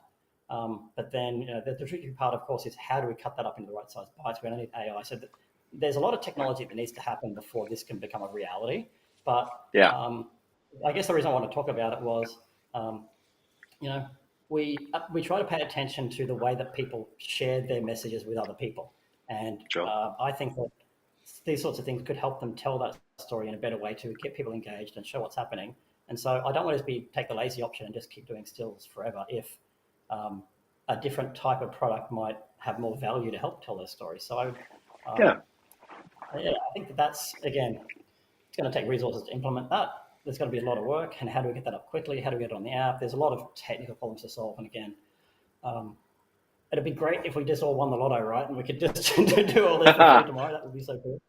But then, the tricky part, of course, is how do we cut that up into the right size bytes? We don't need AI. So there's a lot of technology that needs to happen before this can become a reality. But Yeah, I guess the reason I want to talk about it was, you know, we try to pay attention to the way that people share their messages with other people, and sure. I think that these sorts of things could help them tell that story in a better way to get people engaged and show what's happening. And so I don't want to take the lazy option and just keep doing stills forever if a different type of product might have more value to help tell their story. So Yeah, yeah, I think that's, again, it's going to take resources to implement that. There's going to be a lot of work, and how do we get that up quickly? How do we get it on the app? There's a lot of technical problems to solve. And again, it'd be great if we just all won the lotto, right? And we could just do all this for free tomorrow. That would be so cool,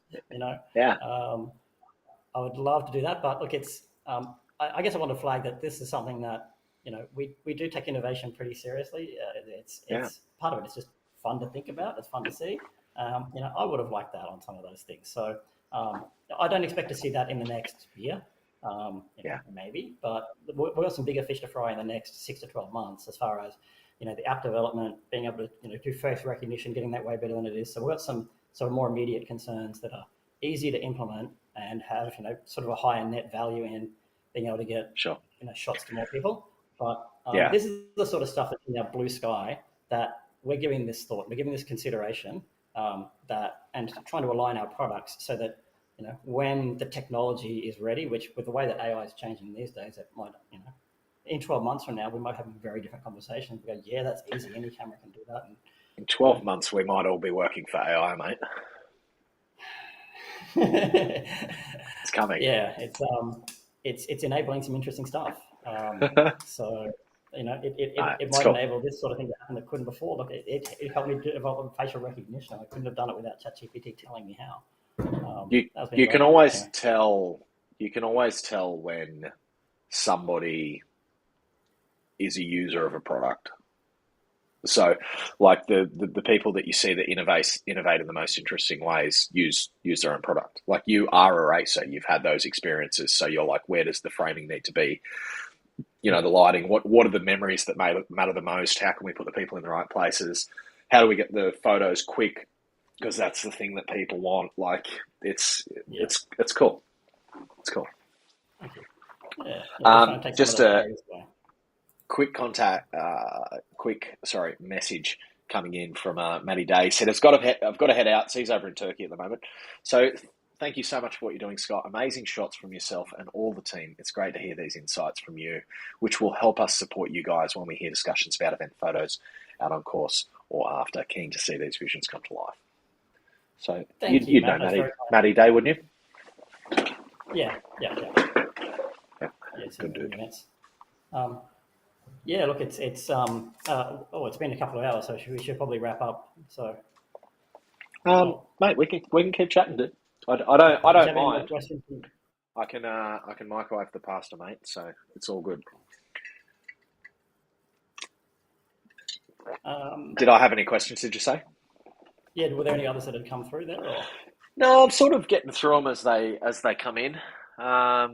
yeah, I would love to do that. But look, it's, I guess I want to flag that this is something that, we do take innovation pretty seriously. It's part of it. It's just fun to think about. It's fun to see. I would have liked that on some of those things. So I don't expect to see that in the next year. Maybe, but we've got some bigger fish to fry in the next 6 to 12 months as far as, the app development, being able to, do face recognition, getting that way better than it is. So we've got some sort of more immediate concerns that are easy to implement and have, sort of a higher net value in being able to get, sure. shots to more people. But Yeah. This is the sort of stuff that's in our blue sky that we're giving this thought, we're giving this consideration, and trying to align our products so that, when the technology is ready, which with the way that AI is changing these days, it might, in 12 months from now, we might have a very different conversation. We go, yeah, that's easy. Any camera can do that. And, in 12 months, we might all be working for AI, mate. It's coming. Yeah, it's enabling some interesting stuff. So, it might enable this sort of thing to happen that couldn't before. Look, it helped me develop facial recognition. I couldn't have done it without ChatGPT telling me how. You can always tell when somebody is a user of a product. So, like the people that you see that innovate in the most interesting ways use their own product. Like, you are a racer, you've had those experiences, so you're like, where does the framing need to be? The lighting. What are the memories that matter the most? How can we put the people in the right places? How do we get the photos quick? Because that's the thing that people want. Like, it's cool. It's cool. Thank you. Yeah, just a quick message coming in from Matty Day. He said, I've got to head out. So he's over in Turkey at the moment. So thank you so much for what you're doing, Scott. Amazing shots from yourself and all the team. It's great to hear these insights from you, which will help us support you guys when we hear discussions about event photos out on course or after. Keen to see these visions come to life. So you'd know Matty Day, wouldn't you? Yeah. Good dude. Look, it's been a couple of hours, so we should probably wrap up. So, mate, we can keep chatting, dude. I don't mind. I can microwave the pasta, mate. So it's all good. Did I have any questions? Did you say? Yeah, were there any others that had come through there? Or? No, I'm sort of getting through them as they come in. I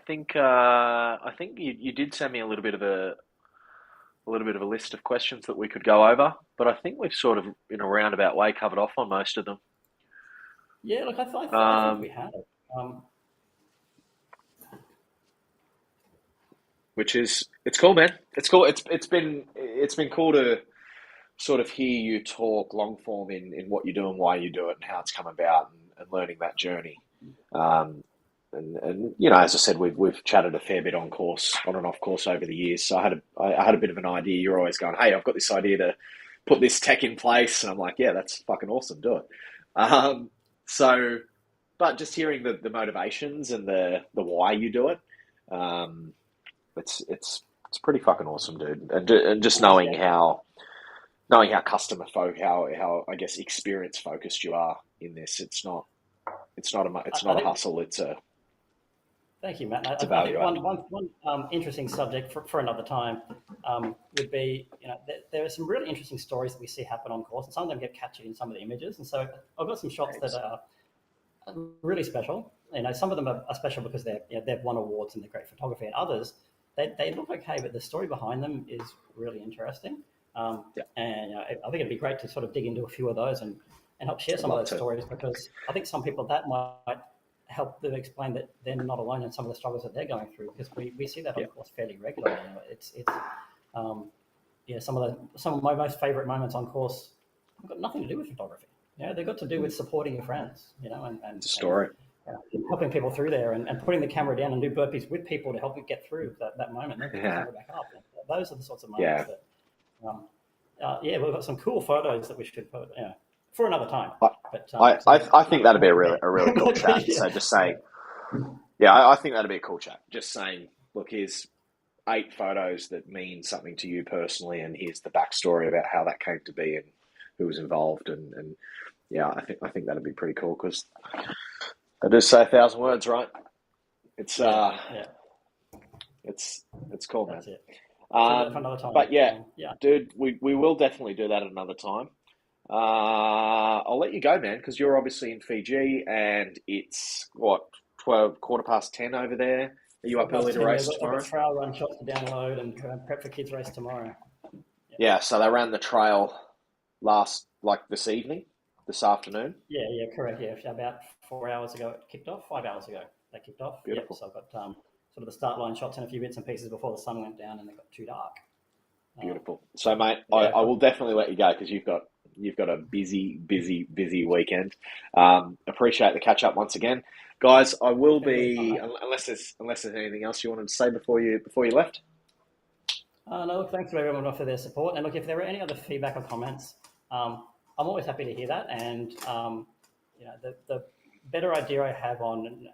think you did send me a little bit of a list of questions that we could go over, but I think we've sort of, in a roundabout way, covered off on most of them. Yeah, look, I think we have. Which is, it's cool, man. It's cool. It's been cool to sort of hear you talk long form in what you do and why you do it and how it's come about and learning that journey. And as I said, we've chatted a fair bit on and off course over the years. So I had a bit of an idea. You're always going, hey, I've got this idea to put this tech in place, and I'm like, yeah, that's fucking awesome. Do it. But just hearing the motivations and the why you do it, it's pretty fucking awesome, dude. And just knowing how customer how I guess experience focused you are in this. It's not It's not I a think. hustle. It's a Thank you, Matt. it's a I value think add. one interesting subject for another time would be, there are some really interesting stories that we see happen on course, and some of them get captured in some of the images. And so I've got some shots that are really special. Some of them are special because they've won awards and they're great photography, and others they look okay, but the story behind them is really interesting. And I think it'd be great to sort of dig into a few of those and help share some of those stories, because I think some people that might help them explain that they're not alone in some of the struggles that they're going through, because we see that on course fairly regularly. Some of my most favourite moments on course have got nothing to do with photography. They've got to do with supporting your friends, and It's a story. helping people through there, and putting the camera down and do burpees with people to help you get through that moment. Then put the camera back up. Those are the sorts of moments that, we've got some cool photos that we should put, for another time. But I think that'd be a really cool chat. So just saying, I think that'd be a cool chat. Just saying, look, here's 8 photos that mean something to you personally, and here's the backstory about how that came to be and who was involved, and I think that'd be pretty cool, because I do say 1,000 words, right? It's it's cool, man. That's it. For another time. But dude, we will definitely do that at another time. I'll let you go, man, because you're obviously in Fiji, and it's 10:15 over there. Are you up early to race tomorrow? I've got trail run shots to download and prep for kids' race tomorrow. Yeah, so they ran the trail this afternoon. Yeah, correct. Yeah, about 4 hours ago it kicked off. 5 hours ago they kicked off. Beautiful. So I've got sort of the start line shots and a few bits and pieces before the sun went down and it got too dark. Beautiful. So, mate, I will definitely let you go, because you've got a busy weekend. Appreciate the catch up once again, guys. I will be, unless there's anything else you wanted to say before you left. No, look, thanks to everyone for their support. And look, if there are any other feedback or comments, I'm always happy to hear that. And the better idea I have on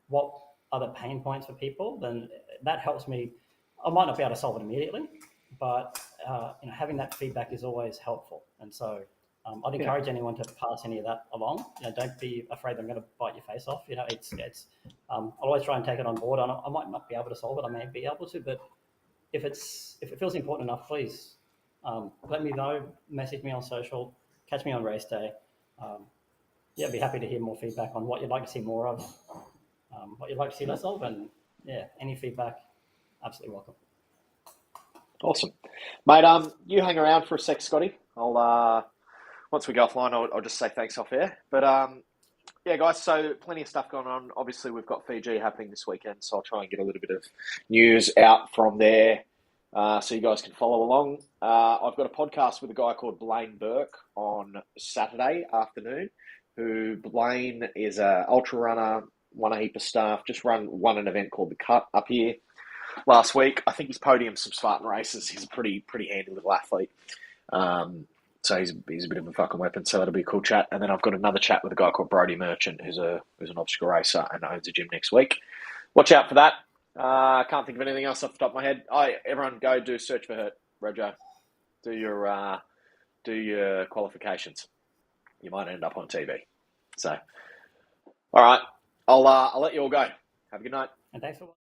what are the pain points for people, then that helps me. I might not be able to solve it immediately, but having that feedback is always helpful. And so I'd encourage anyone to pass any of that along. Don't be afraid I'm going to bite your face off. I'll always try and take it on board. I might not be able to solve it. I may be able to, but if it feels important enough, please let me know. Message me on social. Catch me on race day. I'd be happy to hear more feedback on what you'd like to see more of, what you'd like to see less of, and any feedback. Absolutely welcome. Awesome, mate. You hang around for a sec, Scotty. I'll once we go offline, I'll just say thanks off air. But guys. So plenty of stuff going on. Obviously, we've got Fiji happening this weekend, so I'll try and get a little bit of news out from there, so you guys can follow along. I've got a podcast with a guy called Blaine Burke on Saturday afternoon. Blaine is a ultra runner, won a heap of stuff. Just won an event called the Cut up here last week. I think he's podiumed some Spartan races. He's a pretty handy little athlete. So he's a bit of a fucking weapon. So that'll be a cool chat. And then I've got another chat with a guy called Brody Merchant, who's an obstacle racer and owns a gym next week. Watch out for that. Can't think of anything else off the top of my head. Everyone go do search for Hurt. Rojo, do your qualifications. You might end up on TV. So, all right, I'll let you all go. Have a good night. And thanks for watching.